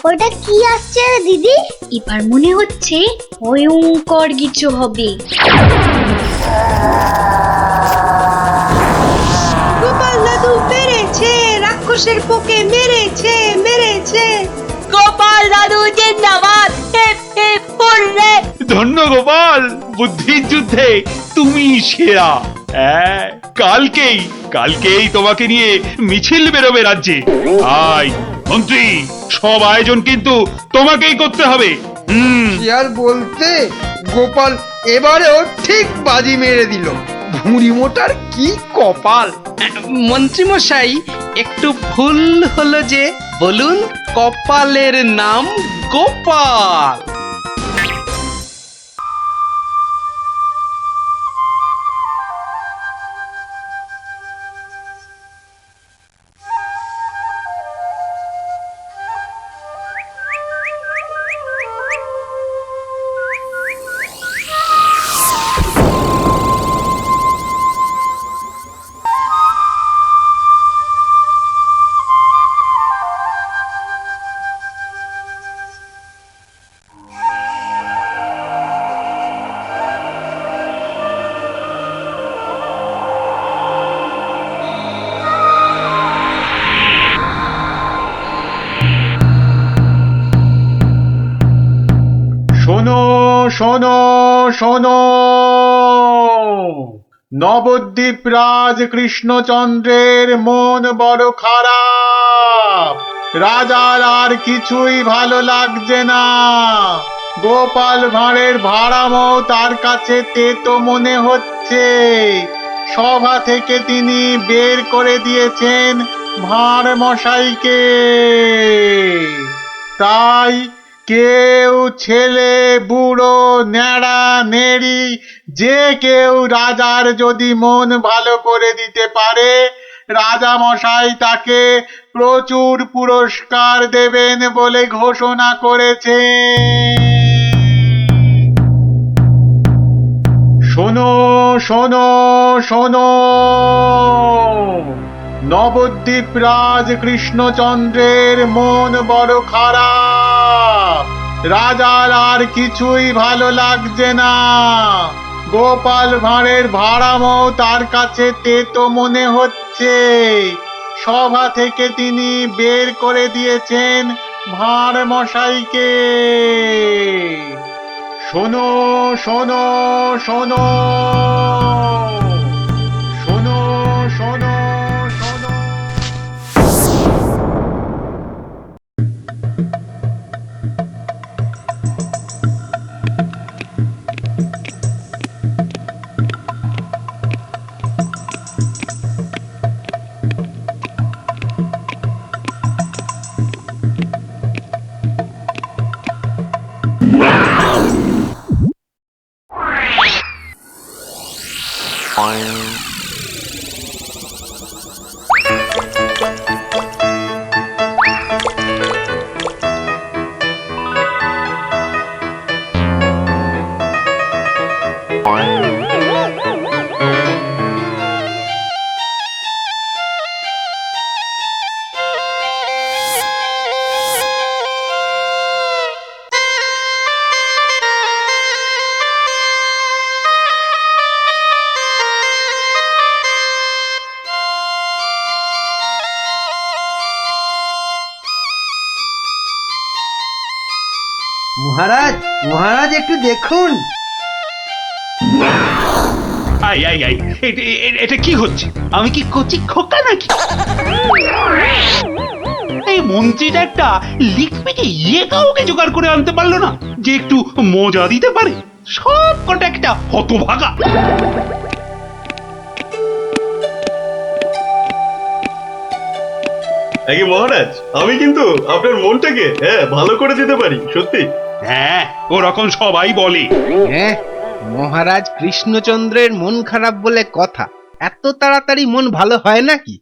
ওটা কি আসছে রে দিদি? এবার মনে হচ্ছে ভয়ঙ্কর কিছু হবে। গোপাল দাদু মেরেছে, রাক্ষসের পোকে মেরেছে। গোপাল দাদু জিন্দাবাদ। Hip hip hurray. ধন্য গোপাল, বুদ্ধির যুদ্ধে তুমি সেরা। কালকেই তোমাকে নিয়ে মিছিল বেরোবে রাজ্যে। মন্ত্রী, সব আয়োজন কিন্তু তোমাকেই করতে হবে। আর বলতে, গোপাল এবারেও ঠিক বাজি মেরে দিল। ভুঁড়ি মোটার কি কপাল! মন্ত্রী মশাই, একটু ভুল হলো যে। বলুন, কপালের নাম গোপাল। শোনো শোনো, নবদ্বীপ রাজ কৃষ্ণচন্দ্রের মন বড় খারাপ। রাজার আর কিছুই ভালো লাগছে না। গোপাল ভাঁড়ের ভাড়ামো তার কাছে তেতো মনে হচ্ছে। সভা থেকে তিনি বের করে দিয়েছেন ভাঁড় মশাইকে। তাই কেউ, ছেলে বুড়ো ন্যাড়া নেড়ি, যে কেউ রাজার যদি মন ভালো করে দিতে পারে, রাজা মশাই তাকে প্রচুর পুরস্কার দেবেন বলে ঘোষণা করেছে। শোনো শোনো শোনো, নবদ্বীপ রাজ কৃষ্ণচন্দ্রের মন বড় খারাপ। রাজার আর কিছুই ভালো লাগছে না। গোপাল ভাঁড়ের ভাড়ামো তার কাছে তেতো মনে হচ্ছে। সভা থেকে তিনি বের করে দিয়েছেন ভাঁড় মশাইকে। শোনো শোনো শোনো, শোনো শোনো শোনো। মহারাজ মহারাজ একটু দেখুন। আই আই আই এটা কি হচ্ছে? আমি কি কচি খোকা নাকি? এই মন্ত্রীটা একটা লিখবে কি কাউকে জোগাড় করে আনতে পারলো না যে একটু মজা দিতে পারে। সব কটা একটা হতভাগা। আগে মহারাজ, আমি কিন্তু আপনার মনটাকে ভালো করে দিতে পারি, সত্যি। হ্যাঁ, ওরকম সবাই বলে। হ্যাঁ, মহারাজ কৃষ্ণচন্দ্রের মন খারাপ বলে কথা। এত তাড়াতাড়ি মন ভালো হয় নাকি?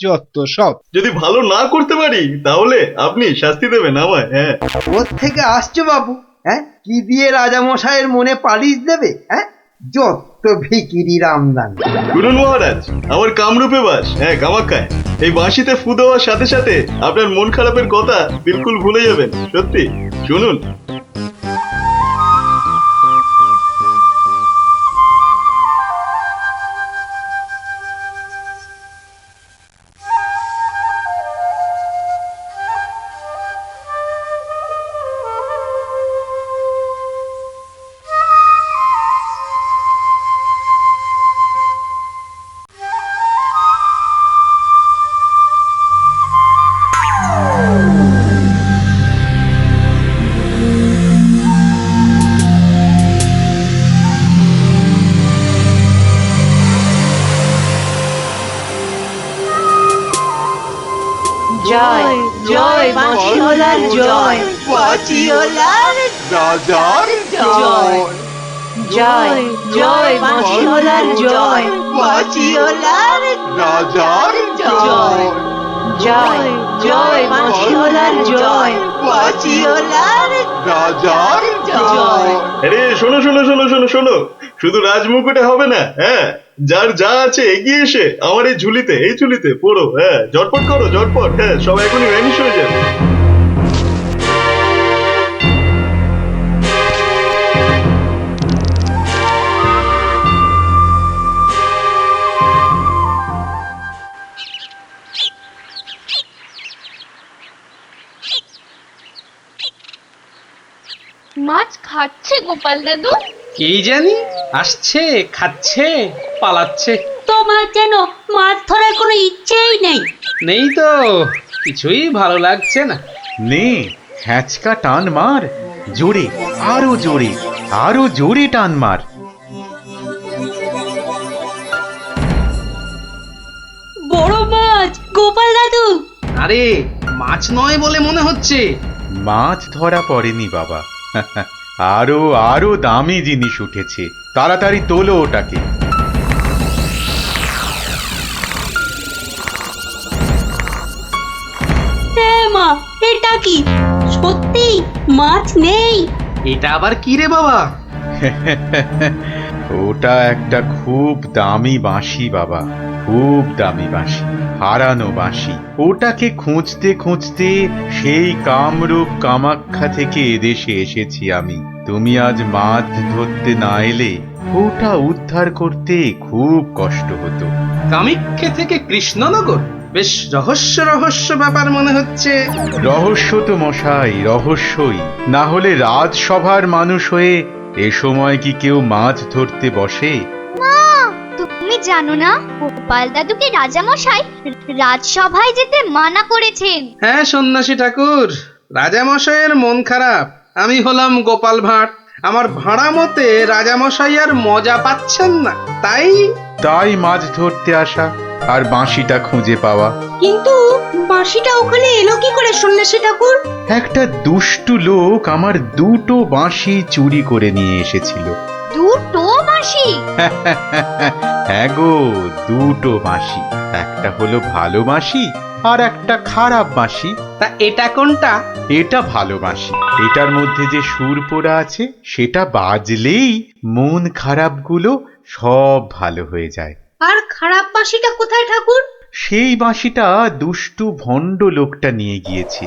যত সব। যদি ভালো না করতে পারি তাহলে আপনি শাস্তি দেবেন আমায়। হ্যাঁ, ওর থেকে আসছো বাবু? হ্যাঁ, কি দিয়ে রাজামশাইয়ের মনে পালিশ দেবে? হ্যাঁ, যত ভিকিরি রামদান। শুনুন মহারাজ, আমার কামরূপে বাস, কামাখ্যায়। এই বাঁশিতে ফু দেওয়ার সাথে সাথে আপনার মন খারাপের কথা বিলকুল ভুলে যাবেন, সত্যি। শুনুন। জয় জয় মাছিওলার জয়, মাছিওলার রাজার জয়। জয় জয় মাছিওলার জয়, মাছিওলার রাজার জয়। জয় জয় মাছিওলার জয়, মাছিওলার রাজার জয়। আরে শোনো শোনো শোনো শোনো শোনো, শুধু রাজমুকুটে হবে না। যার যা আছে এগিয়ে এসে আমার এই ঝুলিতে পড়ো। ঝটপট করো, ঝটপট। সব এখনই ভ্যানিশ হয়ে যাবে। মাছ খাচ্ছে গোপাল দাদু? কি জানি, আসছে, খাচ্ছে, পালাচ্ছে। তোমার যেন মাছ ধরার কোনো ইচ্ছেই নেই। নেই তো, কিছুই ভালো লাগছে না। নে হ্যাঁচকা টান মার, জোরে, আরো জোরে, আরো জোরে টান মার। বড় মাছ গোপাল দাদু। আরে মাছ নয় বলে মনে হচ্ছে। মাছ ধরা পড়েনি বাবা, আরো আরো দামি জিনিস উঠেছে। তাড়াতাড়ি তোলো ওটাকে। মা, এটা কি সত্যি মাছ নেই? এটা আবার কি রে বাবা? ওটা একটা খুব দামি বাঁশি বাবা, খুব দামি বাঁশি, হারানো বাঁশি। ওটাকে খুঁজতে খুঁজতে সেই কামরূপ কামাখ্যা থেকে এদেশে এসেছি আমি। তুমি আজ মাছ ধরতে না এলে ওটা উদ্ধার করতে খুব কষ্ট হতো। কামাখ্যা থেকে কৃষ্ণনগর? বেশ রহস্য রহস্য ব্যাপার মনে হচ্ছে। রহস্য তো মশাই, রহস্যই। না হলে রাজসভার মানুষ হয়ে এ সময় কি কেউ মাছ ধরতে বসে? মা, তুমি জানো না গোপাল দাদুকে রাজামশাই রাজসভায় যেতে মানা করেছেন। হ্যাঁ সন্ন্যাসী ঠাকুর, রাজামশাইয়ের মন খারাপ। আমি হলাম গোপাল ভাঁড়। আমার ভাড়া মতে রাজামশাই আর মজা পাচ্ছেন না, তাই মাছ ধরতে আসা আর বাঁশিটা খুঁজে পাওয়া। কিন্তু বাঁশিটা ওখানে এলো কি করে সন্ন্যাসী ঠাকুর? একটা দুষ্টু লোক আমার দুটো বাঁশি চুরি করে নিয়ে এসেছিল। দুটো বাঁশি? হ্যাঁ গো, দুটো বাঁশি। একটা হলো ভালো বাঁশি আর একটা খারাপ বাঁশি। তা এটা কোনটা? এটা ভালো বাঁশি। এটার মধ্যে যে সুর পোড়া আছে সেটা বাজলেই মন খারাপগুলো সব ভালো হয়ে যায়। আর খারাপ বাঁশিটা কোথায় ঠাকুর? সেই বাঁশিটা দুষ্টু ভণ্ড লোকটা নিয়ে গিয়েছে।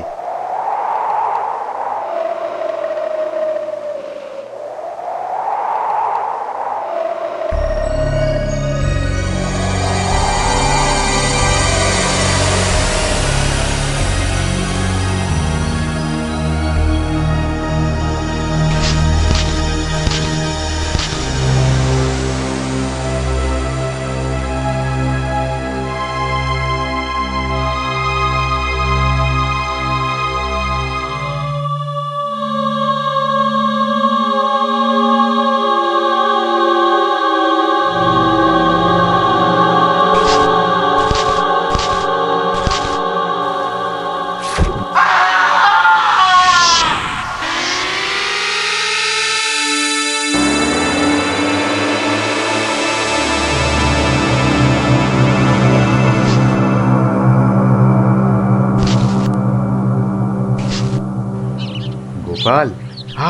গোপাল,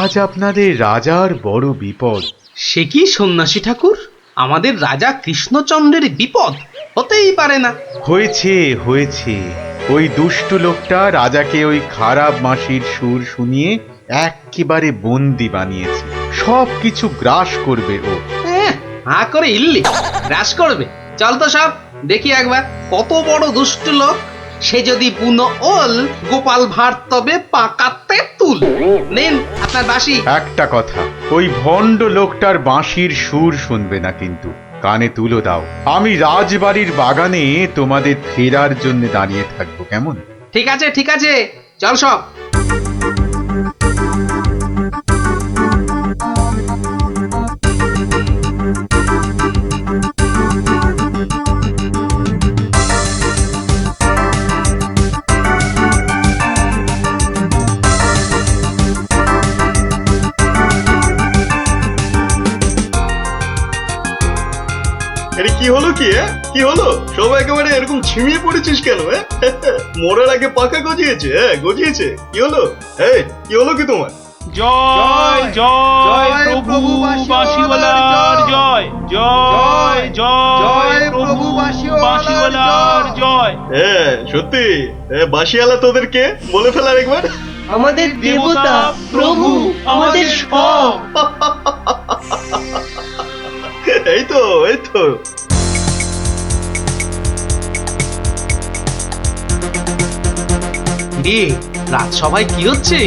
আজ আপনাদের রাজার বড় বিপদ। সে কি সন্ন্যাসী ঠাকুর, আমাদের রাজা কৃষ্ণচন্দ্রের বিপদ? হতেই পারে না। হয়েছে হয়েছে, ওই দুষ্ট লোকটা রাজাকে ওই খারাপ মাসির সুর শুনিয়ে একেবারে বন্দি বানিয়েছে। সব কিছু গ্রাস করবে ও। হা করে ইল্লি গ্রাস করবে? চল তো সব দেখি একবার, কত বড় দুষ্ট লোক। সে যদি বুনো ওল, গোপাল ভাঁড় তবে পাকাতে তুল। নিন আপনার বাঁশি। একটা কথা, ওই ভণ্ড লোকটার বাঁশির সুর শুনবে না কিন্তু। কানে তুলো দাও, আমি রাজবাড়ির বাগানে তোমাদের ফেরার জন্য দাঁড়িয়ে থাকবো, কেমন? ঠিক আছে ঠিক আছে, চল সব। এটা কি হলো কি? কি হলো? সব একেবারে এরকম ছিমিয়ে পড়েছিস কেন? মরার আগে পাকা গজিয়েছে? গজিয়েছে? কি হলো? এই কি হলো কি তোমার? জয় জয় প্রভু বাঁশিওয়ালার জয়, জয় জয় প্রভু বাঁশিওয়ালার জয়। হ্যাঁ সত্যি, বাঁশিওয়ালা তোদের কে বলে ফেলার একবার? আমাদের দেবতা, প্রভু, আমাদের সব। এই তো এই তো। রাজসভায় কি হচ্ছে?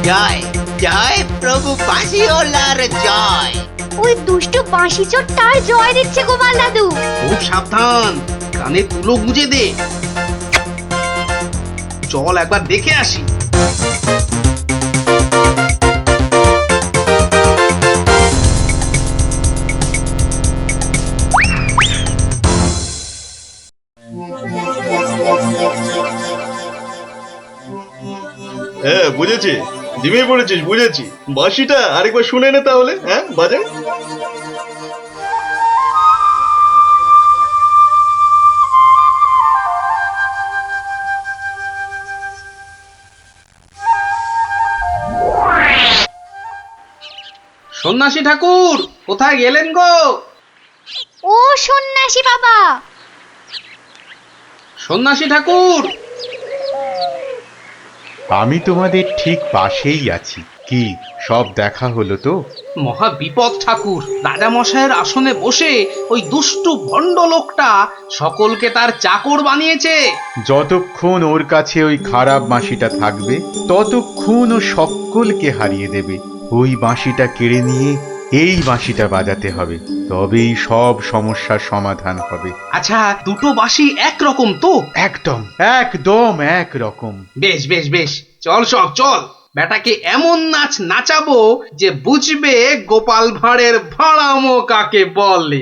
জয় জয় প্রভু বাঁশিওয়ালার জয়। ওই দুষ্ট বাঁশি চোরটার জয় দিচ্ছে গোপাল দাদু। খুব সাবধান, কানে তুলো গুঁজে দে। চল একবার দেখে আসি। হ্যাঁ বুঝেছি, জিমিয়ে পড়েছিস, বুঝেছি। বাঁশিটা আরেকবার শুনে নে তাহলে। হ্যাঁ বাজে। সন্ন্যাসী ঠাকুর কোথায় গেলেন গো? ও সন্ন্যাসী বাবা, সন্ন্যাসী ঠাকুর। আমি তোমাদের ঠিক পাশেই আছি। কি সব দেখা হলো তো? মহা বিপদ ঠাকুর। রাজা মশাইয়ের আসনে বসে ওই দুষ্টু ভণ্ড লোকটা সকলকে তার চাকর বানিয়েছে। যতক্ষণ ওর কাছে ওই খারাপ বাঁশিটা থাকবে, ততক্ষণ ও সকলকে হারিয়ে দেবে। ওই বাঁশিটা কেড়ে নিয়ে এই বাঁশিটা বাজাতে হবে, তবেই সব সমস্যার সমাধান হবে। আচ্ছা, দুটো বাঁশি একরকম তো? একদম একদম একরকম। বেশ বেশ বেশ, চল সব চল। বেটাকে এমন নাচ নাচাবো যে বুঝবে গোপাল ভাঁড়ের ভাড়ামো কাকে বলে।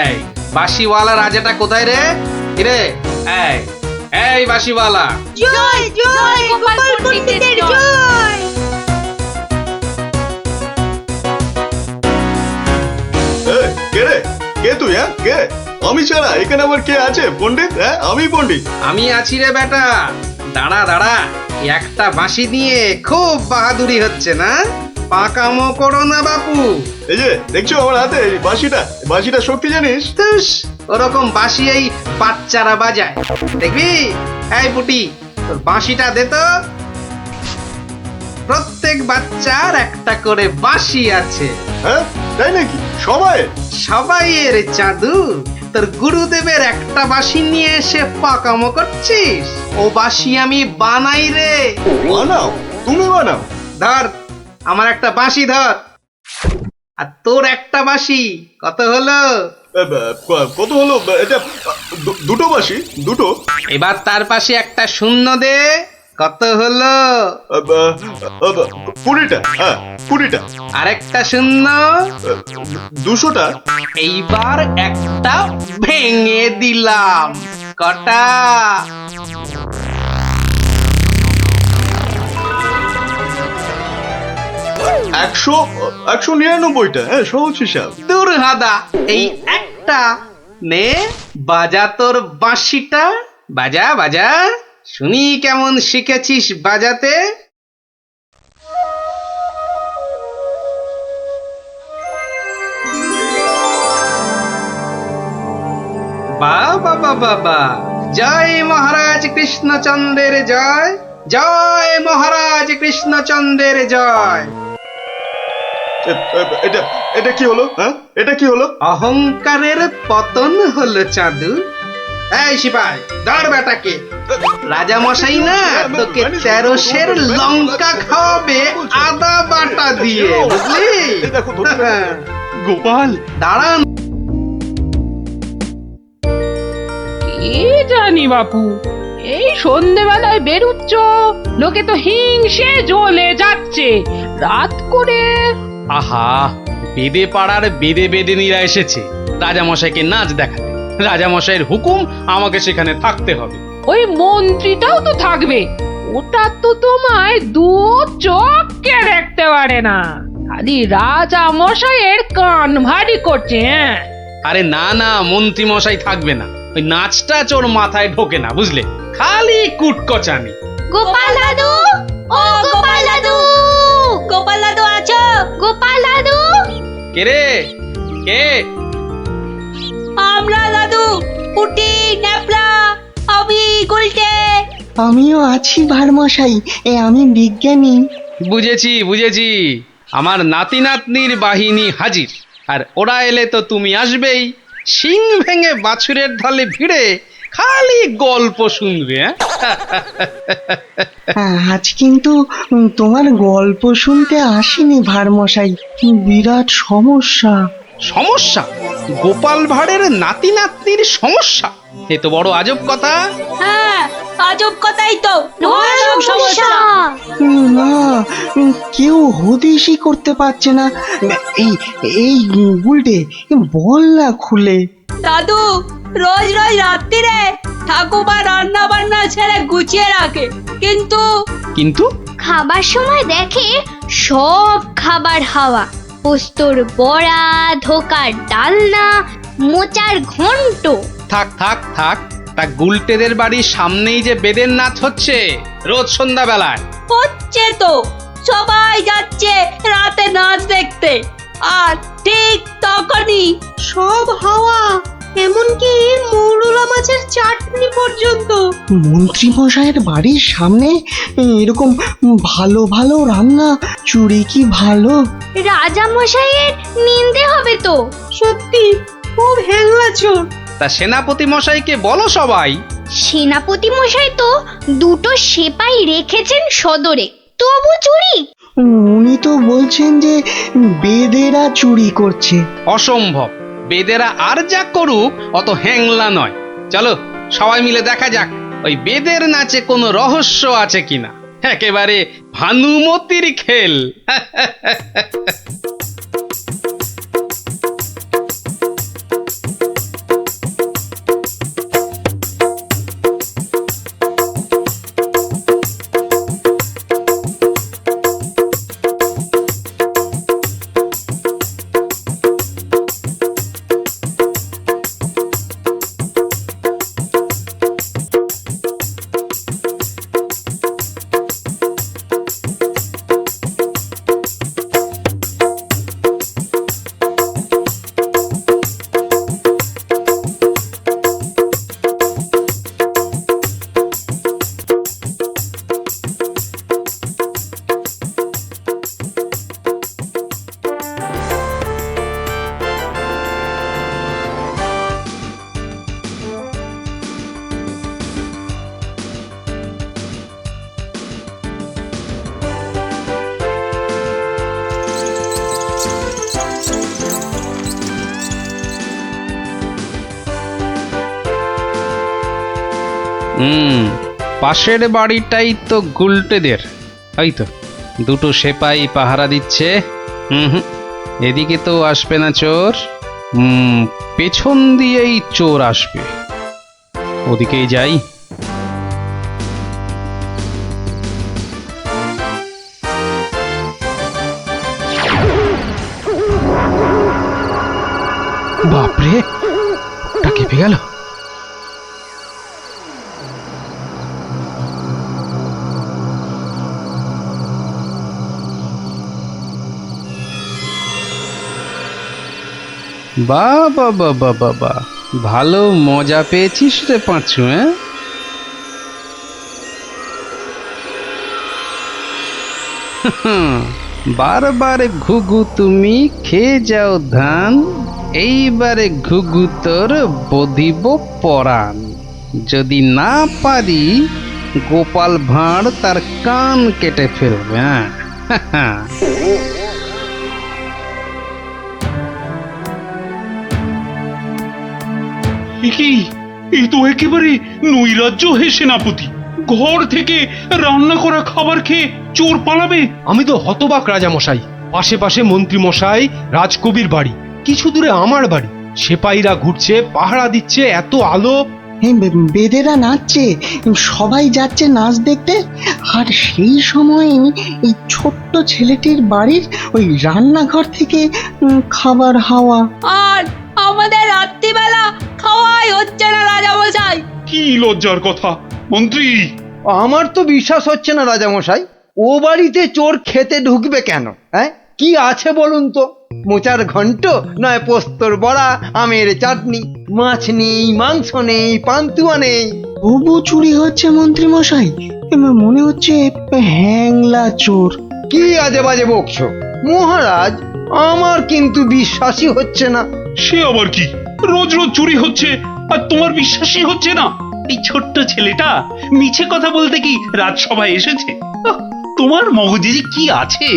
এই বাঁশিওয়ালা রাজাটা কোথায় রে? রে এই এই বাঁশিওয়ালা। জয় জয় গোপাল পণ্ডিতের জয়। কে রে? কে তুই? কে? আমি ছাড়া এখানে আবার কে আছে? পণ্ডিত? হ্যাঁ আমি পণ্ডিত। আমি আছি রে বেটা। দাঁড়া দাঁড়া, একটা বাঁশি নিয়ে খুব বাহাদুরি হচ্ছে না? পাকামো করো না বাপু। এই যে দেখছো আমার হাতে বাঁশিটা শক্তি জানিস? ওরকম বাঁশি এই বাচ্চারা বাজায়, দেখবি? এই পুটি, তোর বাঁশিটা দে তো। প্রত্যেক বাচ্চার একটা করে বাঁশি আছে। হ্যাঁ তাই নাকি? সবাইয়ের চাঁদু। তোর গুরুদেবের একটা বাঁশি নিয়ে এসে পাকামো করছিস? ও বাঁশি আমি বানাই রে। বানাও? তুমি বানাও? ধর আমার একটা বাঁশি ধর, আর তোর একটা বাঁশি। কত হলো? কত হলো? এটা দুটো বাঁশি, দুটো। এবার তার পাশে একটা শূন্য দে। কত হলো? 20টা। হ্যাঁ 20টা। আরেকটা শূন্য। 200টা। এইবার একটা ভেঙে দিলাম। কটা? 199টা। হ্যাঁ সহজ হিসাব। দূর হাদা, এই একটা নে বাজা তোর বাঁশিটা, বাজা বাজা, শুনি কেমন শিখেছিস বাজাতে। বাবা বাবা বা, জয় মহারাজ কৃষ্ণচন্দ্রের জয়, জয় মহারাজ কৃষ্ণচন্দ্রের জয়। এটা এটা কি হলো? হ্যাঁ, এটা কি হলো? অহংকারের পতন হলো চাঁদু। এই সিপাই, ধর বেটাকে। রাজা মশাই না তোকে 13 সের লঙ্কা খাওয়াবে আদা বাটা দিয়ে, বুঝলি? গোপাল, দাঁড়ান। কি জানি বাপু, এই সন্ধেবেলায় বেরুচ্ছ, লোকে তো হিংসে জ্বলে যাচ্ছে রাত করে। আহা, বেদে পাড়ার বেদে বেদেনীরা এসেছে রাজামশাইকে নাচ দেখাতে। রাজামশাইয়ের হুকুম, আমাকে সেখানে থাকতে হবে। ওই মন্ত্রীটাও তো থাকবে, ওটা তো তোমায় দু চোখকে দেখতে পারে না, খালি রাজা মশাইয়ের কান ভারী করছে। হ্যাঁ, আরে না না, মন্ত্রী মশাই থাকবে না, ওই নাচটা চোর মাথায় ঢোকে না, বুঝলে? খালি কুটকচানি। গোপাল দাদু, ও গোপাল দাদু, গোপাল দাদু আছো? গোপাল দাদু। কে রে, কে? আমরা দাদু, পুটি, ন্যাপলা, আমি গুলটে। আমিও আছি ভারমশাই, আমি বিজ্ঞানী। বুঝেছি বুঝেছি, আমার নাতি নাতনির বাহিনী হাজির, আর ওরা এলে তো তুমি আসবেই। শিং ভেঙে বাছুরের ঢালে ভিড়ে খালি গল্প শুনবে। আজ কিন্তু তোমার গল্প শুনতে আসিনি ভারমশাই, বিরাট সমস্যা। সমস্যা? গোপাল ভাঁড়ের নাতি নাতনির সমস্যা? এ তো বড় আজব কথা। হ্যাঁ, আজব কথাই তো, ভয়ানক সমস্যা। না, কেউ হদিশই করতে পারছে না। এই এই গুলটে, বল না খুলে। দাদু রোজ রোজ রাত্রিরে ঠাকুমা রান্না বান্না ছেড়ে গুছিয়ে রাখে, কিন্তু কিন্তু খাবার সময় দেখে সব খাবার হাওয়া, পোস্তর বড়া, ধোকার ডালনা, মোচার ঘন্ট। থাক থাক থাক, তা গুলটেদের বাড়ির সামনেই যে বেদের নাচ হচ্ছে রোজ সন্ধ্যাবেলায়। হচ্ছে তো, সবাই যাচ্ছে রাতে নাচ দেখতে, আর ঠিক তখনই সব হাওয়া, এমনকি মৌরলা মাছের চাটনি পর্যন্ত। মন্ত্রী মশাইয়ের বাড়ির সামনে এরকম ভালো ভালো রান্না, চুরি কি ভালো? রাজা মশাইয়ের নিন্দে হবে তো। সত্যি খুব হ্যাংলা চোর। তা সেনাপতি মশাইকে বলো সবাই। সেনাপতি মশাই তো দুটো সেপাই রেখেছেন সদরে, তবু চুরি। উনি তো বলছেন যে বেদেরা চুরি করছে। অসম্ভব, বেদেরা আর যা করুক অত হ্যাংলা নয়। চলো সবাই মিলে দেখা যাক ওই বেদের নাচে কোনো রহস্য আছে কিনা। একেবারে ভানুমতির খেল। পাশের বাড়িটাই তো গুলটেদের, ওই তো দুটো সেপাই পাহারা দিচ্ছে। এদিকে তো আসবে না চোর, পেছন দিয়েই চোর আসবে, ওদিকেই যাই। বাপরে, ওটা চেপে গেল। বাবা বাবা বাবা, ভালো মজা পেয়েছিস রে পাঁচু। বারবার ঘুঘু তুমি খেয়ে যাও ধান, এইবারে ঘুঘু তোর বধিব পরাণ। যদি না পারি গোপাল ভাঁড় তার কান কেটে ফেলবে। হ্যাঁ কি, এই তো একেবারে নৈরাজ্য হে সেনাপতি। ঘর থেকে রান্না করা খাবার খেয়ে চোর পালাবে? আমি তো হতবাক রাজামশাই। পাশে পাশে মন্ত্রী মশাই, রাজকবির বাড়ি, কিছু দূরে আমার বাড়ি। সেপাইরা ঘুরছে, পাহারা দিচ্ছে, এত আলো। বেদেরা নাচছে, সবাই যাচ্ছে নাচ দেখতে। আর সেই সময় এই ছোট্ট ছেলেটির বাড়ির ওই রান্নাঘর থেকে খাবার হাওয়া। আর আমাদের রাত্রিবেলা খাওয়াই হচ্ছে না রাজামশাই। কি লজ্জার কথা মন্ত্রী। আমার তো বিশ্বাস হচ্ছে না রাজামশাই, ও বাড়িতে চোর খেতে ঢুকবে কেন? হ্যাঁ, কি আছে বলুন তো? মোচার ঘন্ট, নয় পোস্তর বড়া, আমের চাটনি, মাছ নেই, মাংস নেই, পান্তুয়া নেই। তবু চুরি হচ্ছে মন্ত্রী মশাই, মনে হচ্ছে হ্যাংলা চোর। কি আজে বাজে বকছো মহারাজ, আমার কিন্তু বিশ্বাসই হচ্ছে না। সে আবার কি? রোজ রোজ চুরি হচ্ছে আর তোমার বিশ্বাসই হচ্ছে না? এই ছোট্ট ছেলেটা মিছে কথা বলতে কি রাজসভায় এসেছে? তোমার মগজে যে কি আছে?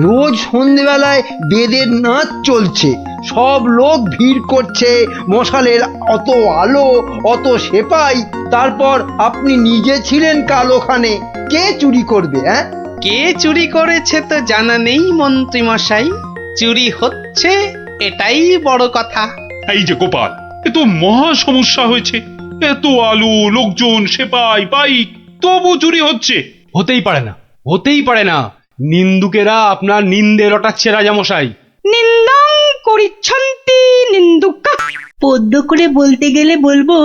রোজ সন্ধ্যেবেলায় বেদের নাচ চলছে, সব লোক ভিড় করছে, মশালের অত আলো, অত সেপাই, তারপর আপনি নিজে ছিলেন কাল ওখানে। কে চুরি করবে? হ্যাঁ, কে চুরি করেছে তো জানা নেই মন্ত্রী মশাই, চুরি হচ্ছে এটাই বড় কথা। এই যে গোপাল, এ তো মহা সমস্যা হয়েছে। এত আলো, লোকজন, সেপাই, বাইক, তবু চুরি হচ্ছে। হতেই পারে না, হতেই পারে না। নিন্দুকেরা আপনার নিন্দে রটাচ্ছে রাজামশাই। নিন্দং করিচ্ছন্তি নিন্দুকা। পদ্য করে বলতে গেলে বলবো,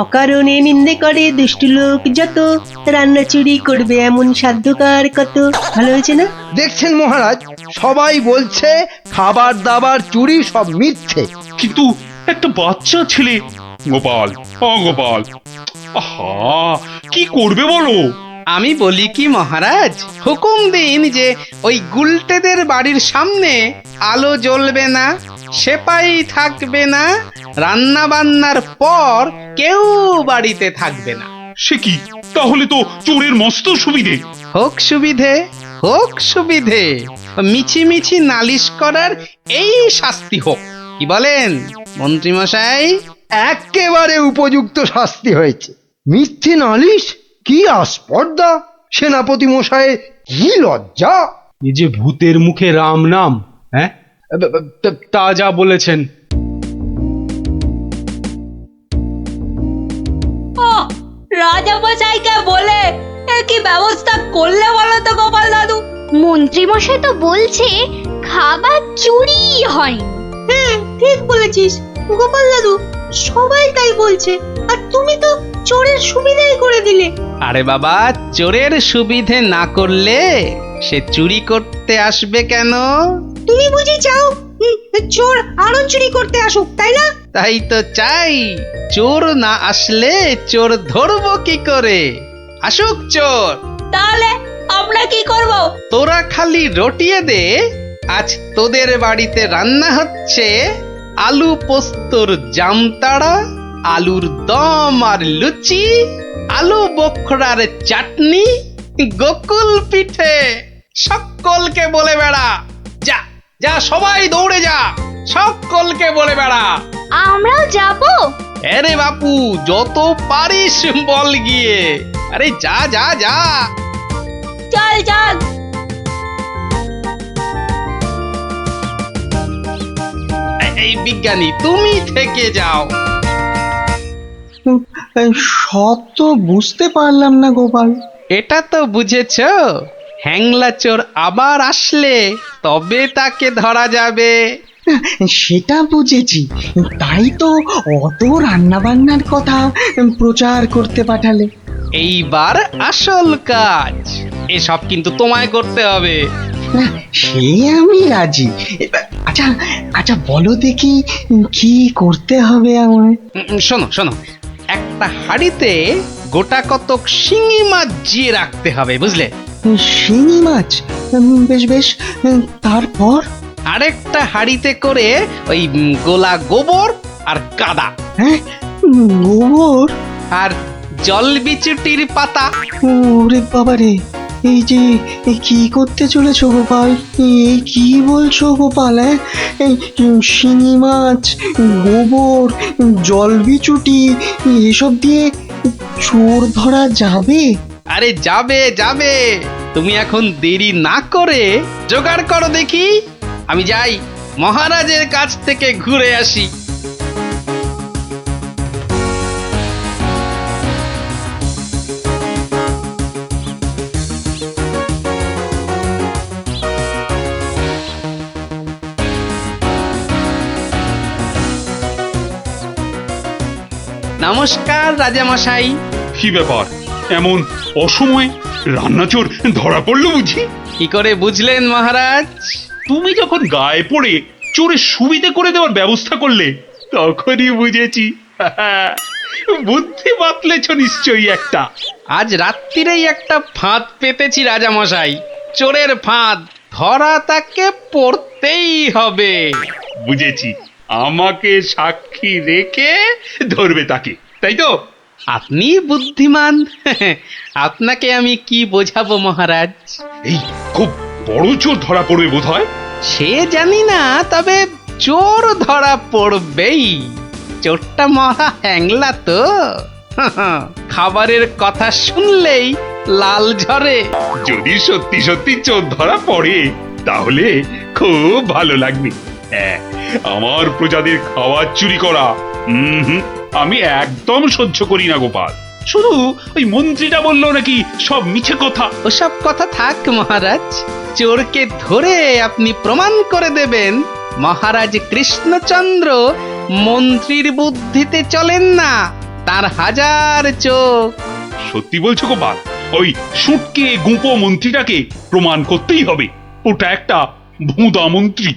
অকারণে নিন্দে করে দুষ্টু লোক যত, রান্না চুরি করবে এমন সাধ্যকার কত। ভালো হয়েছে না? দেখছেন মহারাজ, সবাই বলছে খাবার দাবার চুরি সব মিথ্যে। কিন্তু একটা বাচ্চা ছেলে। গোপাল, গোপাল, আহা, কি করবে বলো? আমি বলি কি মহারাজ, হুকুম দিন যে ওই গুলটেদের বাড়ির সামনে আলো জ্বলবে না, সেপাই থাকবে না, রান্না বান্নার পর কেউ বাড়িতে থাকবে না। সে কি? তাহলে তো চোরের মস্ত সুবিধে। হোক সুবিধে, হোক সুবিধে, মিছি মিছি নালিশ করার এই শাস্তি হোক। কি বলেন মন্ত্রী মশাই? একেবারে উপযুক্ত শাস্তি হয়েছে। মিথ্যে নালিশ, কি আস্পর্ধা! সেনাপতি মশাই, কি লজ্জা! এই যে ভূতের মুখে রাম নাম। হ্যাঁ, তা যা বলেছেন। রাজামশাইকে বলে কি ব্যবস্থা করলে বলো তো গোপাল দাদু? মন্ত্রী মশাই তো বলছে খাবার চুরি হয়নি। হ্যাঁ, ঠিক বলেছিস গোপাল দাদু, সবাই তাই বলছে। আর তুমি তো চোরের সুবিধাই করে দিলে। আরে বাবা, চোরের সুবিধে না করলে সে চুরি করতে আসবে কেন? তুমি বুঝি চাও চোর আরো চুরি করতে আসুক, তাই না? তাই তো চাই। চোর না আসলে চোর ধরবো কি করে? আসুক চোর। তাহলে আমরা কি করব? তোরা খালি রটিয়ে দে, আজ তোদের বাড়িতে রান্না হচ্ছে আলু পোস্তর জামতাড়া, আলুর দম আর লুচি, আলু বোখরার চাটনি, গোকুল পিঠে। সকলকে বলে বেড়া, যা যা, সবাই দৌড়ে যা, সকলকে বলে বেড়া। আমরাও যাবো? আরে বাপু, যত পারিস বল গিয়ে। আরে যা যা যা। চল চল। এই বিজ্ঞানী, তুমি থেকে যাও। সব তো বুঝতে পারলাম না গোপাল। এটা তো বুঝেছ, হ্যাংলা চোর আবার আসলে তবে তাকে ধরা যাবে। সেটা বুঝেছি, তাই তো অত রান্না বান্নার কথা প্রচার করতে পাঠালে। এইবার আসল কাজ, এসব কিন্তু তোমায় করতে হবে। না, সে আমি রাজি। আচ্ছা আচ্ছা, বলো দেখি কি করতে হবে আমায়। শোনো শোনো, একটা হাঁড়িতে গোটা কতক শিঙি মাছ জিয়ে রাখতে হবে, বুঝলে? শিঙি মাছ? বেশ বেশ, তারপর? আরেকটা হাঁড়িতে করে ওই গোলা গোবর আর কাদা। হ্যাঁ, গোবর আর জল বিচুটির পাতা। ওরে বাবারে, এই যে কি করতে চলেছো গোপাল? এই কি বলছো গোপাল? এই শিঙি মাছ, গোবর, জলবিচুটি এসব দিয়ে চোর ধরা যাবে? আরে যাবে যাবে, তুমি এখন দেরি না করে জোগাড় করো দেখি। আমি যাই, মহারাজের কাছ থেকে ঘুরে আসি। নমস্কার রাজামশাই। কি ব্যাপার, এমন অসময়ে রান্নাচোর ধরা পড়লো বুঝি? কি করে বুঝলেন মহারাজ? তুমি যখন গায়ে পড়ে চোরের সুবিধে করে দেওয়ার ব্যবস্থা করলে তখনই বুঝেছি। বুদ্ধি বাতলেছ নিশ্চয়ই একটা। আজ রাত্রিরেই একটা ফাঁদ পেতেছি রাজামশাই, চোরের ফাঁদ। ধরা তাকে পড়তেই হবে। বুঝেছি, আমাকে সাক্ষী রেখে ধরবে তাকে, তাই তো? আপনি বুদ্ধিমান, আপনাকে আমি কি বোঝাবো মহারাজ? এই খুব বড় চোর ধরা পড়বে বোধ হয়। সে জানি না, তবে চোর ধরা পড়বেই। চোরটা মহা হ্যাংলা তো, খাবারের কথা শুনলেই লাল ঝরে। যদি সত্যি সত্যি চোর ধরা পড়ে তাহলে খুব ভালো লাগবে। হ্যাঁ, আমার প্রজাদের খাবার চুরি করা আমি একদম সহ্য করি না গোপাল। শুধু ওই মন্ত্রীটা বললো নাকি সব মিছে কথা। ওসব কথা থাক মহারাজ, চোরকে ধরে আপনি প্রমাণ করে দেবেন মহারাজ কৃষ্ণচন্দ্র মন্ত্রীর বুদ্ধিতে চলেন না, তার হাজার চোখ। সত্যি বলছো গোপাল? ওই সুটকে গুঁপো মন্ত্রীটাকে প্রমাণ করতেই হবে ওটা একটা ভুঁদা মন্ত্রী।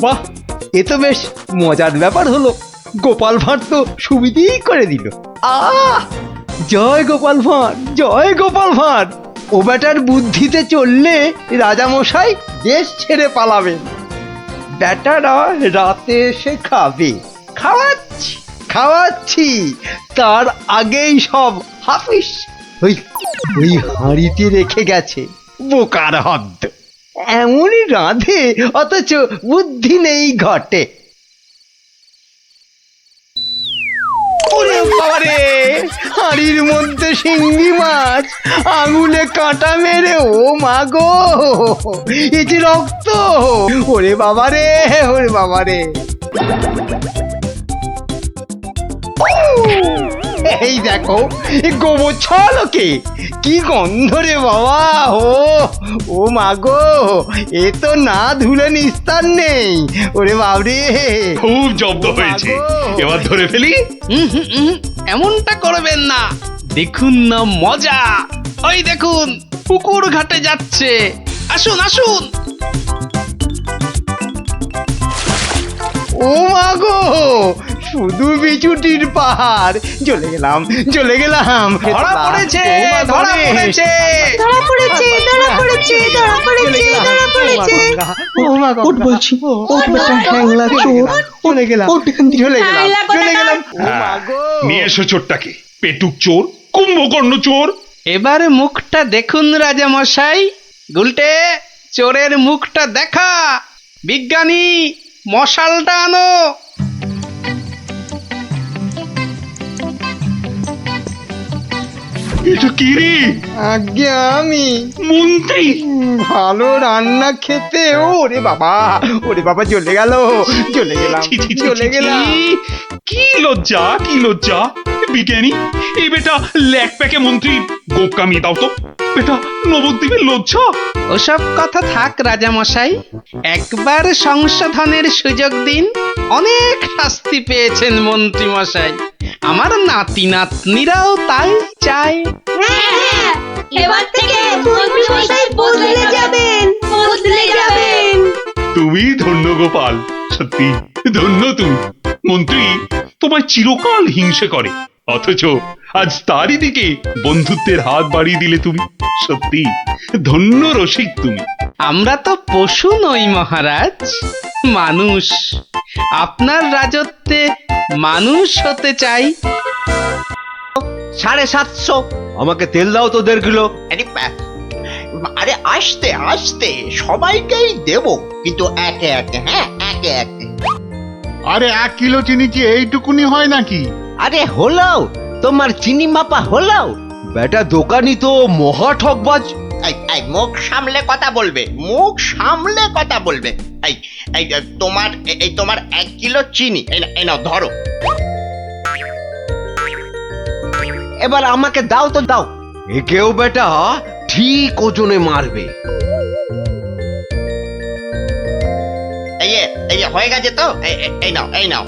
বাহ, এ তো বেশ মজার ব্যাপার হলো। গোপাল ভাঁড় তো সুবিধেই করে দিল। জয় গোপাল ভাঁড়, জয় গোপাল ভাঁড়। ও বেটার বুদ্ধিতে চললে রাজামশাই দেশ ছেড়ে পালাবেন। বেটারা রাতে এসে খাবে। খাওয়াচ্ছি খাওয়াচ্ছি, তার আগেই সব হাফিস ওই ওই হাঁড়িতে রেখে গেছে। বোকার হদ্দ, এমনই রাঁধে অথচ বুদ্ধি নেই ঘটে। ওরে বাবারে, হাঁড়ির মধ্যে শিঙ্গি মাছ, আঙুলে কাঁটা মেরে, ও মা গো, এ যে রক্ত! ওরে বাবারে, ওরে বাবারে! এই দেখো, গোবর ছলকে কি গন্ধ রে বাবা! ও মাগো, এ তো না ধুলে নিস্তার নেই। ওরে বাবরে, খুব জব্দ হয়েছে। এবার ধরে ফেলি। এমনটা করবেন না, দেখুন না মজা। ওই দেখুন, পুকুর ঘাটে যাচ্ছে। আসুন আসুন। ও মাগো, শুধু বিচুটির পাহাড়। চলে গেলাম, চলে গেলাম। ধরা পড়েছে, ও মা, ধরা পড়েছে। ধরা পড়েছে, ধরা পড়েছে, ধরা পড়েছে, ধরা পড়েছে। ও মাগো, ওঠ বলছি, ওঠ বেটা হ্যাংলা চোর। চলে গেলাম, ওঠ এখান থেকে। চলে গেলাম, হ্যাংলা চলে গেলাম। ও হ্যাঁ, মাগো, নিয়ে এসো চোরটাকে। পেটুক চোর, কুম্ভকর্ণ চোর। এবার মুখটা দেখুন রাজা মশাই। গুলটে, চোরের মুখটা দেখা। বিজ্ঞানী, মশালটা আনো। এটা কি রে? আজ্ঞে আমি মন্ত্রী। ভালো রান্না খেতে। ওরে বাবা, ওরে বাবা, চলে গেল, চলে গেলাম, ছি, ছি, ছি, চলে ছি, গেলাম। কি লজ্জা, কি লজ্জা! বিজ্ঞানী, এই বেটা ল্যাক প্যাকে মন্ত্রী গোপ কামিয়ে দাও তো। বেটা নবদ্বীপের লজ্জা। ওসব কথা থাক রাজা মশাই, একবার সংশোধনের সুযোগ দিন। অনেক শাস্তি পেয়েছেন মন্ত্রী মশাই, আমার নাতি নাতনিরাও তাই চায়। হ্যাঁ, এবার থেকে মন্ত্রী মশাই বদলে যাবেন, বদলে যাবেন। তুমি ধন্য গোপাল, সত্যি ধন্য তুমি। মন্ত্রী তোমায় চিরকাল হিংসে করে, অথচ আজ তারই দিকে বন্ধুত্বের হাত বাড়িয়ে দিলে তুমি। সত্যি ধন্য রসিক তুমি। আমরা তো পশু নই মহারাজ, মানুষ। আপনার রাজত্বে মানুষ হতে চাই। 750। আমাকে তেল দাও তো 1.5 কিলো। আরে আস্তে আস্তে, সবাইকেই দেব, কিন্তু একে একে। হ্যাঁ, একে একে। আরে 1 কিলো চিনি কি এইটুকুনি হয় নাকি? আরে হলো, তোমার চিনি মাপা হলো। বেটা দোকানি তো মহা ঠকবাজ। এই মুখ সামলে কথা বলবে, মুখ সামলে কথা বলবে। এই এই তোমার 1 কিলো চিনি। এই নাও, ধরো। এবার আমাকে দাও তো দাও। একেও বেটা ঠিক ওজনে মারবে। এই যে হয়ে গেছে তো। এই নাও, এই নাও।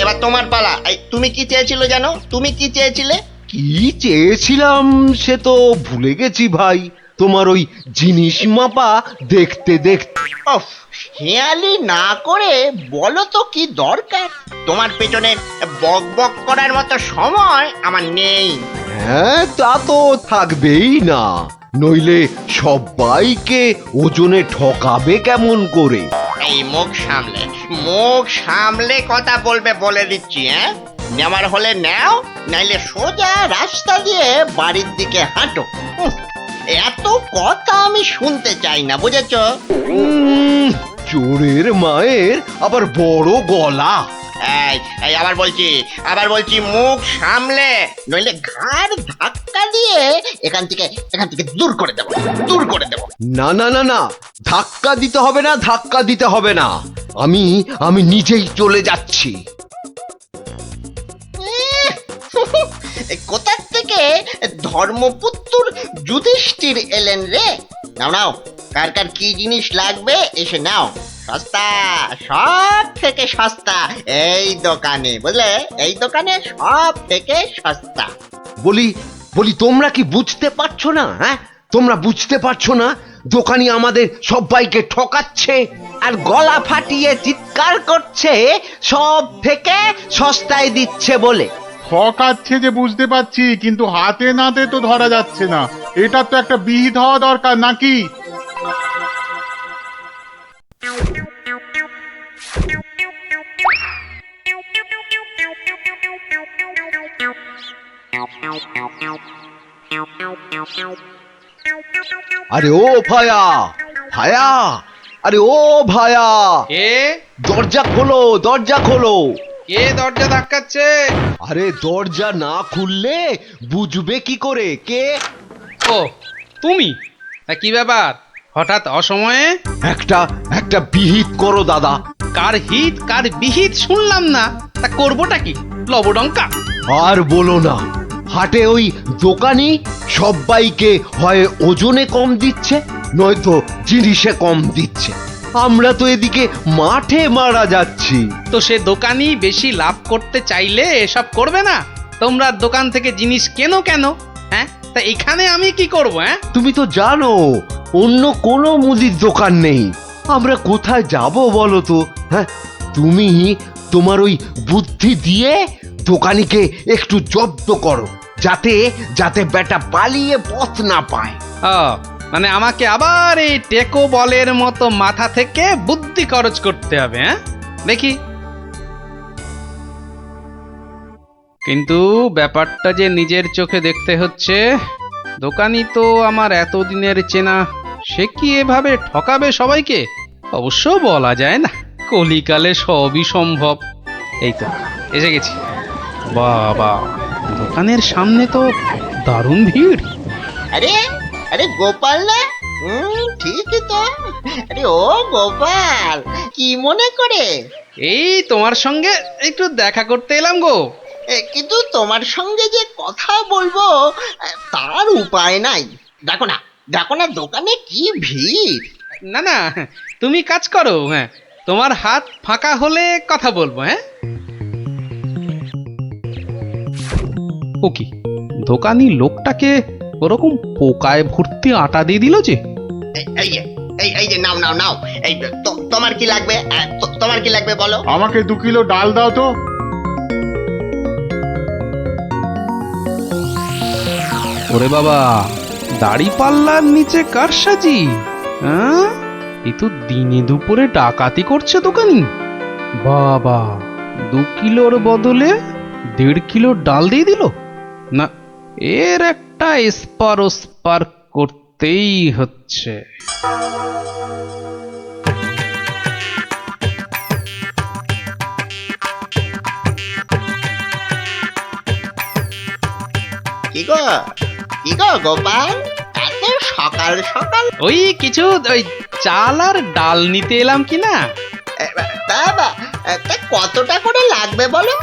এবার তোমার পালা। তুমি কি চেয়েছিলে জানো? তুমি কি চেয়েছিলে? কি চেয়েছিলাম সে তো ভুলে গেছি ভাই। তোমার ওই জিনিস মাপা দেখতে দেখতে। ওফ, হেয়ালি না করে বলো তো কি দরকার? তোমার পেছনে বক বক করার মতো সময় আমার নেই। হ্যাঁ, তা তো থাকবেই না, নইলে সবাইকে ওজনে ঠকাবে কেমন করে? এই মুখ সামলে কথা বলবে বলে দিচ্ছি। হ্যাঁ, নেওয়ার হলে নাও, নাইলে সোজা রাস্তা দিয়ে বাড়ির দিকে হাঁটো। এত কথা আমি শুনতে চাই না, বুঝেছো? চোরের মায়ের আবার বড় গলা। এই আবার বলছি মুখ সামলে, নইলে ঘাড় ধাক্কা দিয়ে এখান থেকে দূর করে দেবো। না না না না, ধাক্কা দিতে হবে না, ধাক্কা দিতে হবে না। আমি নিজেই চলে যাচ্ছি। কোথা থেকে ধর্মপুত্র যুধিষ্ঠির এলেন রে? নাও, কার কার কি জিনিস লাগবে এসে নাও। সস্তা, সব থেকে সস্তা এই দোকানে, বুঝলে? এই দোকানে সব থেকে সস্তা। বলি তোমরা কি বুঝতে পারছো না? হ্যাঁ, তোমরা বুঝতে পারছো না দোকানি আমাদের সবাইকে ঠকাচ্ছে আর গলা ফাটিয়ে চিৎকার করছে সব থেকে সস্তায় দিচ্ছে বলে। ঠকাচ্ছে যে বুঝতে পারছি, কিন্তু হাতে নাতে তো ধরা যাচ্ছে না। এটা তো একটা বিহিত হওয়া দরকার নাকি? আরে ও ভায়া, আরে ও ভায়া, কে? দরজা খোলো, দরজা খোলো। কে দরজা ধাক্কাচ্ছে? আরে দরজা না খুললে বুঝবে কি করে কে? ও তুমি? তা কি ব্যাপার হঠাৎ অসময়ে? একটা বিহিত করো দাদা। কার হিত কার বিহিত শুনলাম না, তা করবোটা কি? লবডঙ্কা? আর বলো না, হাটে ওই দোকানি সবাইকে হয় ওজনে কম দিচ্ছে, নয়তো জিনিসে কম দিচ্ছে। আমরা তো এদিকে মাঠে মারা যাচ্ছি। তো সে দোকানি বেশি লাভ করতে চাইলে এসব করবে না? তোমরা দোকান থেকে জিনিস কেনো কেন? হ্যাঁ, তা এখানে আমি কি করব? হ্যাঁ, তুমি তো জানো অন্য কোনো মুদির দোকান নেই। আমরা কোথায় যাব বলো তো? হ্যাঁ, তুমি তোমার ওই বুদ্ধি দিয়ে দোকানিকে একটু জব্দ করো, যাতে যাতে বেটা পালিয়ে পথ না পায়। ও, মানে আমাকে আবার এই টেকো বলের মতো মাথা থেকে বুদ্ধি খরচ করতে হবে? হ্যাঁ, দেখি। কিন্তু ব্যাপারটা যে নিজের চোখে দেখতে হচ্ছে। দোকানি তো আমার এতদিনের চেনা, সে কি এভাবে ঠকাবে সবাইকে? অবশ্য বলা যায় না, কলিকালে সবই সম্ভব। এই তো এসে গেছি। বাবা, দোকানের সামনে তো দারুণ ভিড়। আরে আরে গোপাল না? ঠিকই তো। আরে ও গোপাল, কি মনে করে? এই তোমার সঙ্গে একটু দেখা করতে এলাম গো। কিন্তু তোমার সঙ্গে যে কথা বলবো তার উপায় নাই। দেখো না, দেখো না দোকানে কি ভিড়। না না, তুমি কাজ করো। হ্যাঁ, তোমার হাত ফাঁকা হলে কথা বলবো। হ্যাঁ, ও কি, দোকানি লোকটাকে ওরকম পোকায় ভর্তি আটা দিয়ে দিল যে। এই এই যে নাও নাও নাও, এই তোমার কি লাগবে? তোমার কি লাগবে বলো? আমাকে 2 কিলো ডাল দাও তো। ওরে বাবা, দাড়ি পাল্লার নিচে কারসাজি। হ্যাঁ, এ তো দিনে দুপুরে ডাকাতি করছে দোকানি। বাবা, 2 কিলোর বদলে 1.5 কিলো ডাল দিয়ে দিল। না, এর একটা এসপার ওসপার করতেই হচ্ছে। কি গো গোপাল, এত সকাল সকাল? ওই কিছু ওই চাল আর ডাল নিতে এলাম কি না। তা কতটা করে লাগবে বলো?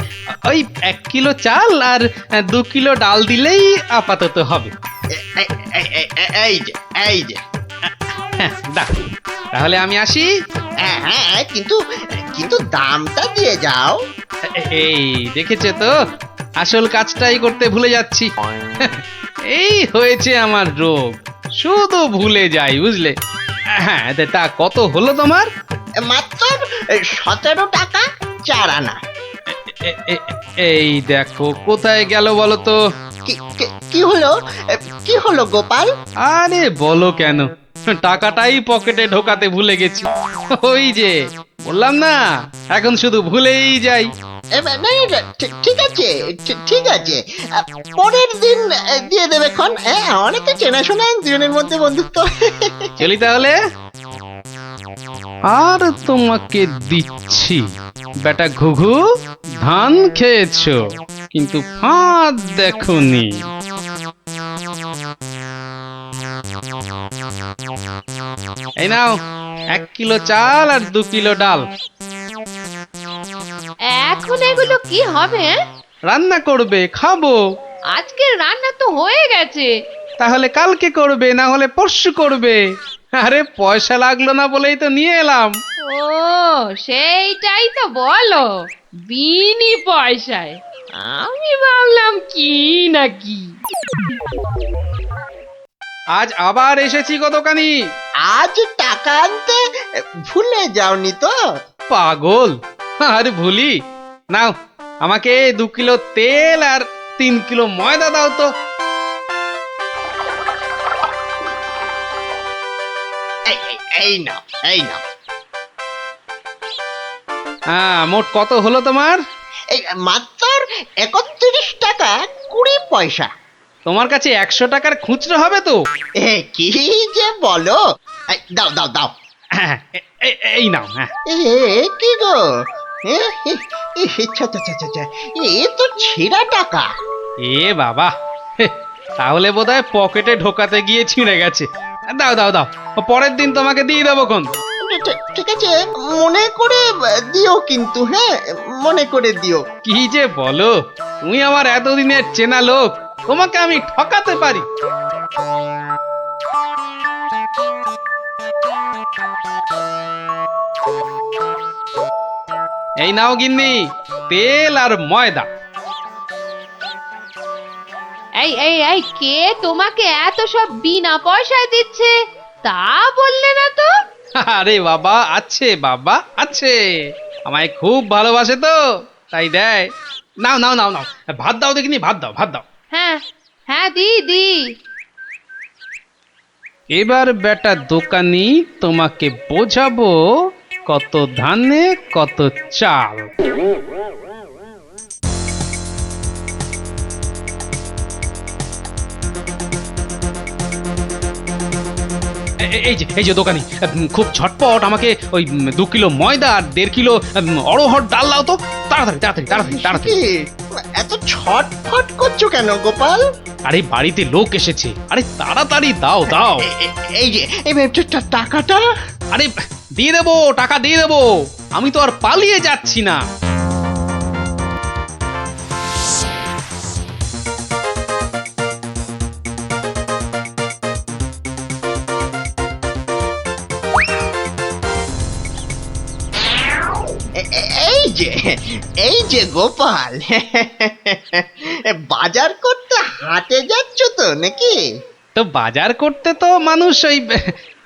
ওই 1 কিলো চাল আর 2 কিলো ডাল দিলেই আপাতত হবে। এই যে হ্যাঁ, দাও, তাহলে আমি আসি। হ্যাঁ, কিন্তু কিন্তু দামটা দিয়ে যাও। এই দেখেছে তো, আসল কাজটাই করতে ভুলে যাচ্ছি। এই হয়েছে আমার রোগ, শুধু ভুলে যাই, বুঝলে? হ্যাঁ, তা কত হলো তোমার? মাত্র 17 টাকা 4 আনা। এই দেখো, কোথায় গেল বলো তো? কি হলো গোপাল? আরে বলো কেন, টাকাটাই পকেটে ঢোকাতে ভুলে গেছি। ওই যে বললাম না, এখন শুধু ভুলেই যাই। ঠিক আছে, ঠিক আছে, পরের দিন দিয়ে দেবে খন। অনেক তো চেনাশোনা, দুজনের মধ্যে বন্ধুত্ব। চলি তাহলে। আর তোমাকে দিচ্ছি, বেটা ঘুঘু, ধান খেয়েছো কিন্তু ফাঁদ দেখোনি। এই নাও 1 কিলো চাল আর 2 কিলো ডাল। এখন এগুলো কি হবে? রান্না করবে, খাবো। আজকে রান্না তো হয়ে গেছে। তাহলে কালকে করবে, না হলে পরশু করবে। আরে পয়সা লাগলো না বলেই তো নিয়ে এলাম। ও, সেইটাই তো বলো, বিনি পয়সায়। আমি ভাবলাম কি নাকি। আজ আবার এসেছি গো দোকানি। আজ টাকা আনতে ভুলে যাওনি তো? পাগল, আরে ভুলি। নাও, আমাকে 2 কিলো তেল আর 3 কিলো ময়দা দাও তো। এই নাও, এই নাও। হ্যাঁ, মোট কত হলো তোমার? এই মাত্র 31 টাকা 20 পয়সা। তোমার কাছে 100 টাকার খুচরো হবে তো? কি যে বলো! দাও দাও দাও। এই নাও। হ্যাঁ, কি গো, এ তো ছেঁড়া টাকা। এ বাবা, তাহলে বোধহয় পকেটে ঢোকাতে গিয়ে ছিঁড়ে গেছে। দাও দাও দাও, পরের দিন তোমাকে দিয়ে দেবো কোন। ঠিক আছে, মনে করে দিও কিন্তু। হ্যাঁ, মনে করে দিও। কি যে বলো, তুমি আমার এতদিনের চেনা লোক, তোমাকে আমি ঠকাতে পারি? এই নাও গিন্নি, তেল আর ময়দা। এই এই এই, কে তোমাকে এত সব বিনা পয়সায় দিচ্ছে তা বললে না তো? আরে বাবা, আছে বাবা আছে, আমায় খুব ভালোবাসে তো তাই দেয়। নাও নাও নাও নাও, ভাত দাও দেখিনি, ভাত দাও ভাত দাও। হ্যাঁ হ্যাঁ, দি দি। এবার বেটা দোকানি তোমাকে বোঝাবো কত ধানে কত চাল। এই যে দোকানি, খুব ঝটপট আমাকে ওই 2 কিলো ময়দা আর 1.5 কিলো অড়হর ডাল দাও তো, তাড়াতাড়ি তাড়াতাড়ি তাড়াতাড়ি তাড়াতাড়ি। কি, এত ছটফট করছো কেন গোপাল? আরে বাড়িতে লোক এসেছে, আরে তাড়াতাড়ি দাও দাও। এই যে এই টাকাটা। আরে দিয়ে দেবো, টাকা দিয়ে দেবো, আমি তো আর পালিয়ে যাচ্ছি না। এই যে গোপাল, বাজার করতে হাটে যাচ্ছ তো নাকি? তো বাজার করতে তো মানুষ ওই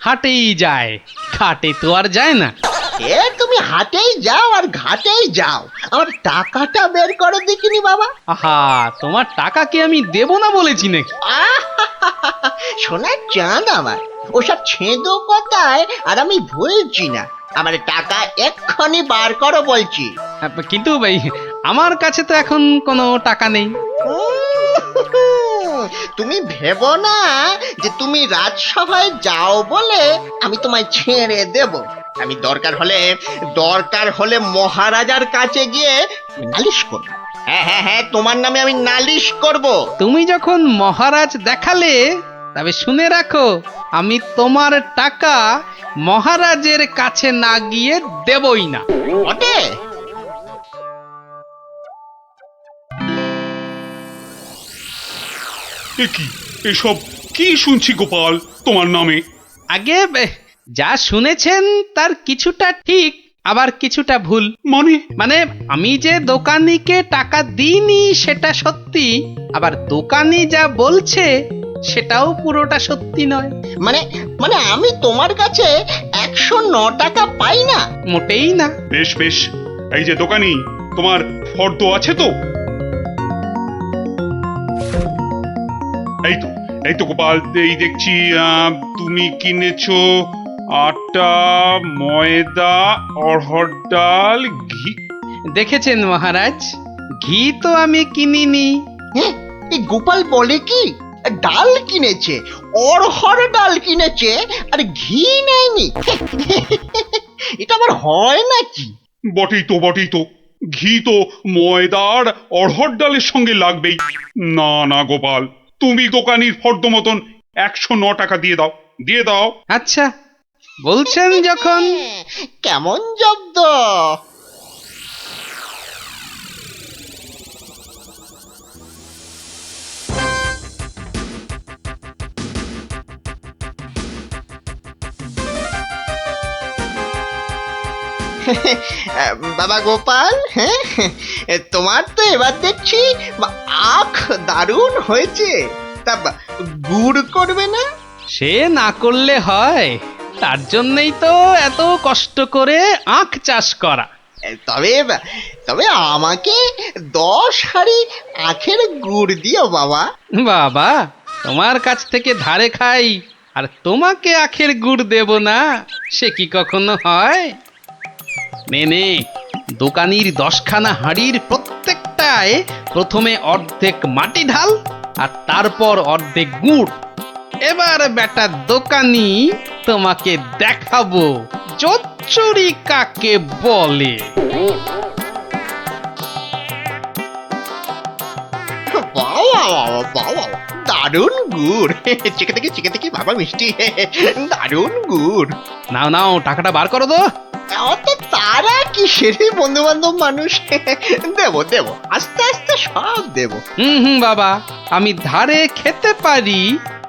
হাটেই যায়, ঘাটে তো আর যায় না। এ তুমি হাটেই যাও আর ঘাটেই যাও, আমার টাকাটা বের করে দেখিনি বাবা। আহা, তোমার টাকা কি আমি দেব না বলেছি নাকি? সোনার চাঁদ আমার, ওসব ছেঁদো কথায় আর আমি ভুলছি না। আমার টাকা এক্ষুনি বার করো বলছি। কিন্তু ভাই, আমার কাছে তো এখন কোনো টাকা নেই। তুমি ভেবো না যে তুমি রাজসভায় যাও বলে আমি তোমায় ছেড়ে দেব। আমি দরকার হলে মহারাজার কাছে গিয়ে নালিশ করব। হ্যাঁ, তোমার নামে আমি নালিশ করব। তুমি যখন মহারাজ দেখালে, তবে শুনে রাখো, আমি তোমার টাকা মহারাজের কাছে না গিয়ে দেবই না। বটে? কি এসব কি শুনছি গোপাল তোমার নামে? আগে যা শুনেছেন তার কিছুটা ঠিক, আবার কিছুটা ভুল। মানে আমি যে দোকানিকে টাকা দিইনি সেটা সত্যি, আবার দোকানি যা বলছে সেটাও পুরোটা সত্যি নয়। মানে আমি তোমার কাছে 109 টাকা পাই না? মোটেই না। বেশ বেশ, এই যে দোকানি, তোমার ফর্দ আছে তো? এই তো গোপাল, এই দেখছি তুমি কিনেছো আটা, ময়দা, অড়হর ডাল, ঘি। দেখেছেন মহারাজ, ঘি তো আমি কিনিনি। এই গোপাল বলে কি, ডাল কিনেছে, অড়হর ডাল কিনেছে, আর ঘি নেয়নি? এটা আবার হয় নাকি? বটেই তো, ঘি তো ময়দার অড়হর ডালের সঙ্গে লাগবেই। না গোপাল, তুমি দোকানির ফর্দ মতন 109 টাকা দিয়ে দাও। আচ্ছা, বলছেন যখন। কেমন জব্দ? বাবা গোপাল, হ্যাঁ, তোমার তো এবার দেখছি আখ দারুণ হয়েছে। তা গুড় করবে না? সে না করলে হয়, তার জন্যই তো এত কষ্ট করে আখ চাষ করা। তবে আমাকে 10 হাঁড়ি আখের গুড় দিও বাবা। বাবা, তোমার কাছ থেকে ধারে খাই আর তোমাকে আখের গুড় দেব না, সে কি কখনো হয়? নে, দোকানির 10খানা হাঁড়ির প্রত্যেকটায় প্রথমে অর্ধেক মাটি ঢাল আর তারপর অর্ধেক গুড়। এবার বেটা দোকানি, তোমাকে দেখাবো চচ্চড়ি কাকে বলে। দারুণ গুড়, চেখে দেখি বাবা, মিষ্টি, দারুণ গুড়। নাও টাকাটা বার করো তো। অত তারা কি সেরে বন্ধু বান্ধব মানুষ দেবো দেবো আস্তে আস্তে সব দেবো। বাবা, আমি ধারে খেতে পারি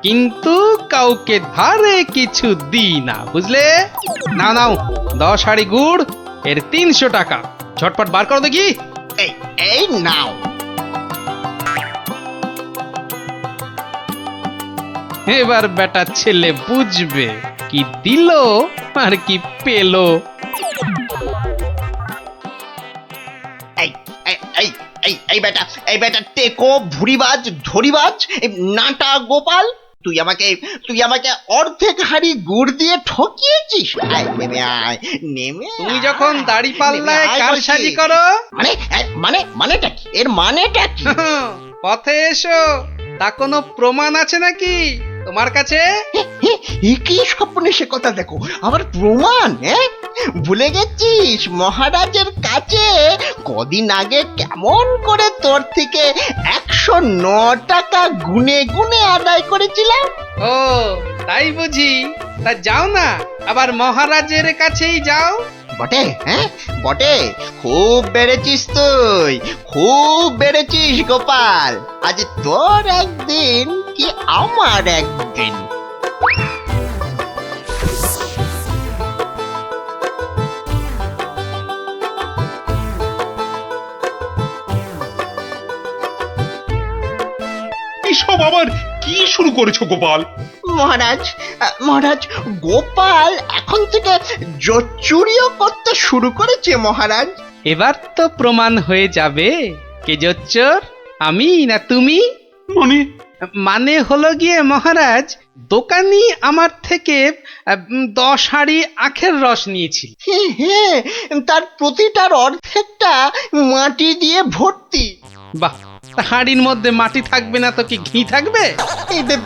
কিন্তু কাউকে ধারে কিছু দিই না, বুঝলে? নাও নাও 10 হাঁড়ি গুড়, এর 300 টাকা। ঝটপট বার করো দেখি। এই এই নাও। এবার বেটা ছেলে বুঝবে কি দিল আর কি পেলো। এই এই এই এই এই বেটা টেকো ভুরিবাজ ধরিবাজ এই নাটা গোপাল, তুই আমাকে অর্ধেক হাড়ি গুড় দিয়ে ঠকিয়েছিস। আয় নেমে আয়, নেমে তুমি যখন দাড়ি পাল্লায় কারসাজি করো মানেটা কি? এর মানেটা কি? পথে এসো, তা কোনো প্রমাণ আছে নাকি তোমার কাছে? কি স্বপ্নে সে কথা দেখো, আবার প্রমাণ? ভুলে গেছিস মহারাজের কাছে কদিন আগে কেমন করে তোর থেকে 109 টাকা গুনে গুনে আদায় করেছিলাম? ও তাই বুঝি? তা যাও না, আবার মহারাজের কাছেই যাও। বটে, বটে, খুব বেড়েছিস তুই, খুব বেড়েছিস গোপাল। আজ তোর একদিন কি আমার একদিন। এসব আবার কি শুরু করেছো গোপাল? মহারাজ গোপাল এখন থেকে জোচ্চুরিও করতে শুরু করেছে মহারাজ। এবার তো প্রমাণ হয়ে যাবে কে জোচ্চোর, আমি না তুমি? মানে হলো গিয়ে মহারাজ, দোকানি আমার থেকে 10 হাঁড়ি আখের রস নিয়েছিল। তার প্রতিটার অর্ধেকটা মাটি দিয়ে ভর্তি। বাহ, হাঁড়ির মধ্যে মাটি থাকবে না তো কি ঘি থাকবে?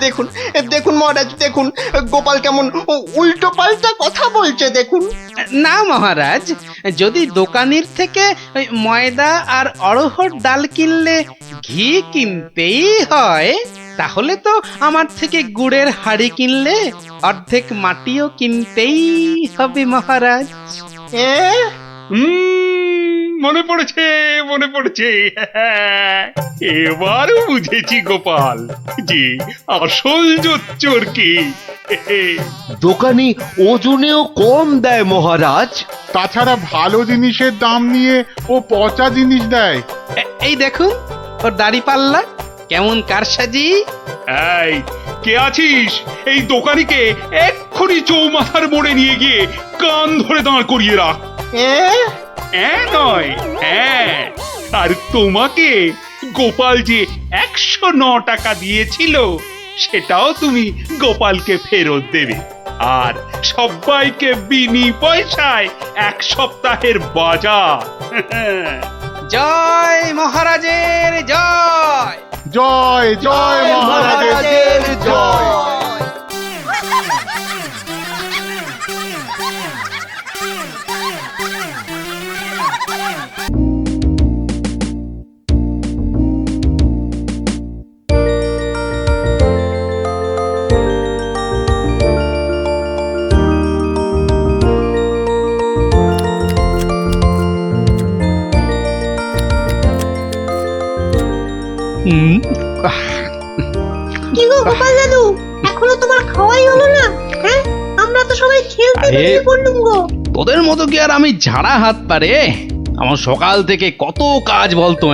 দেখুন দেখুন মহারাজ, দেখুন গোপাল কেমন উল্টো পাল্টা কথা বলছে দেখুন। না মহারাজ, যদি দোকানির থেকে ময়দা আর অড়হর ডাল কিনলে ঘি কিনতেই হয়, তাহলে তো আমার থেকে গুড়ের হাঁড়ি কিনলে অর্ধেক মাটিও কিনতেই হবে মহারাজ। মনে পড়েছে এবার বুঝেছি গোপাল যে আসল জোচ্চোর কি। দোকানি ওজনেও কম দেয় মহারাজ। তাছাড়া ভালো জিনিসের দাম নিয়ে ও পচা জিনিস দেয়। এই দেখুন ওর দাড়ি পাল্লা কেমন কারসাজি। এই কে আছিস? এই দোকানিকে এক্ষুনি চৌমাথার মোড়ে নিয়ে গিয়ে কান ধরে দাঁড় করিয়ে রাখ। নয়, আর তোমাকে গোপাল যে 109 টাকা দিয়েছিল সেটাও তুমি গোপালকে ফেরত দেবে, আর সবাইকে বিনি পয়সায় 1 সপ্তাহের বাজার। জয় মহারাজের জয়, জয় জয় মহারাজের জয়। কি গো গোপাল দাদু, এখনো তোমার খাওয়াই হলো না? আমরা তো সবাই খেলতে বেরিয়ে পড়লুম গো। তোদের মতো কি আর আমি ঝাড়া হাত পারে? আমার সকাল থেকে কত কাজ বলতো,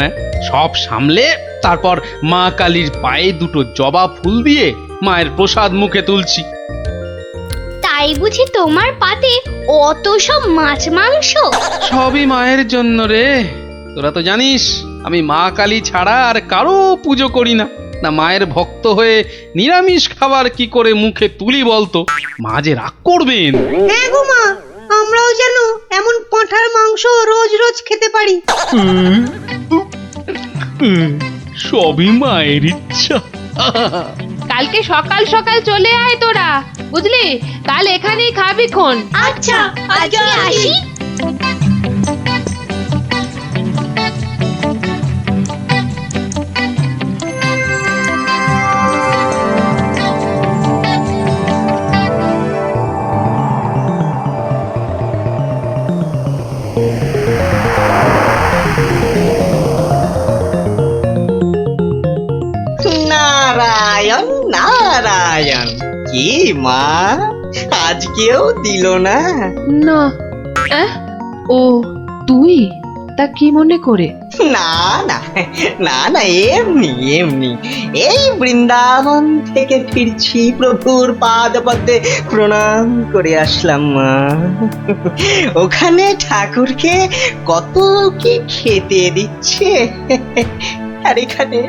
সব সামলে তারপর মা কালীর পায়ে 2টো জবা ফুল দিয়ে মায়ের প্রসাদ মুখে তুলছি। তাই বুঝি তোমার পাতে অত সব মাছ মাংস? সবই মায়ের জন্য রে। তোরা তো জানিস আমি মা কালী ছাড়া আর কারো পুজো করি না। না মায়ের ভক্ত হয়ে নিরামিষ খাবার কি করে মুখে তুলি বলতো? মা যে রাগ করবেন। হ্যাঁ গো মা, আমরাও যেন এমন পাঁঠার মাংস রোজ রোজ খেতে পারি। সবই মায়ের ইচ্ছা। কালকে সকাল সকাল চলে আয় তোরা, বুঝলি? কাল এখানেই খাবি খন। আচ্ছা, আজকে আসি। নারায়ণ, কি মা, আজকেও দিল না? না ও তুই তা কি মনে করে? না না না না, এমনি এমনি, এই বৃন্দাবন থেকে ফিরছি, প্রভুর পাদ পদ্মে প্রণাম করে আসলাম মা। ওখানে ঠাকুরকে কত কি খেতে দিচ্ছে, আর এখানে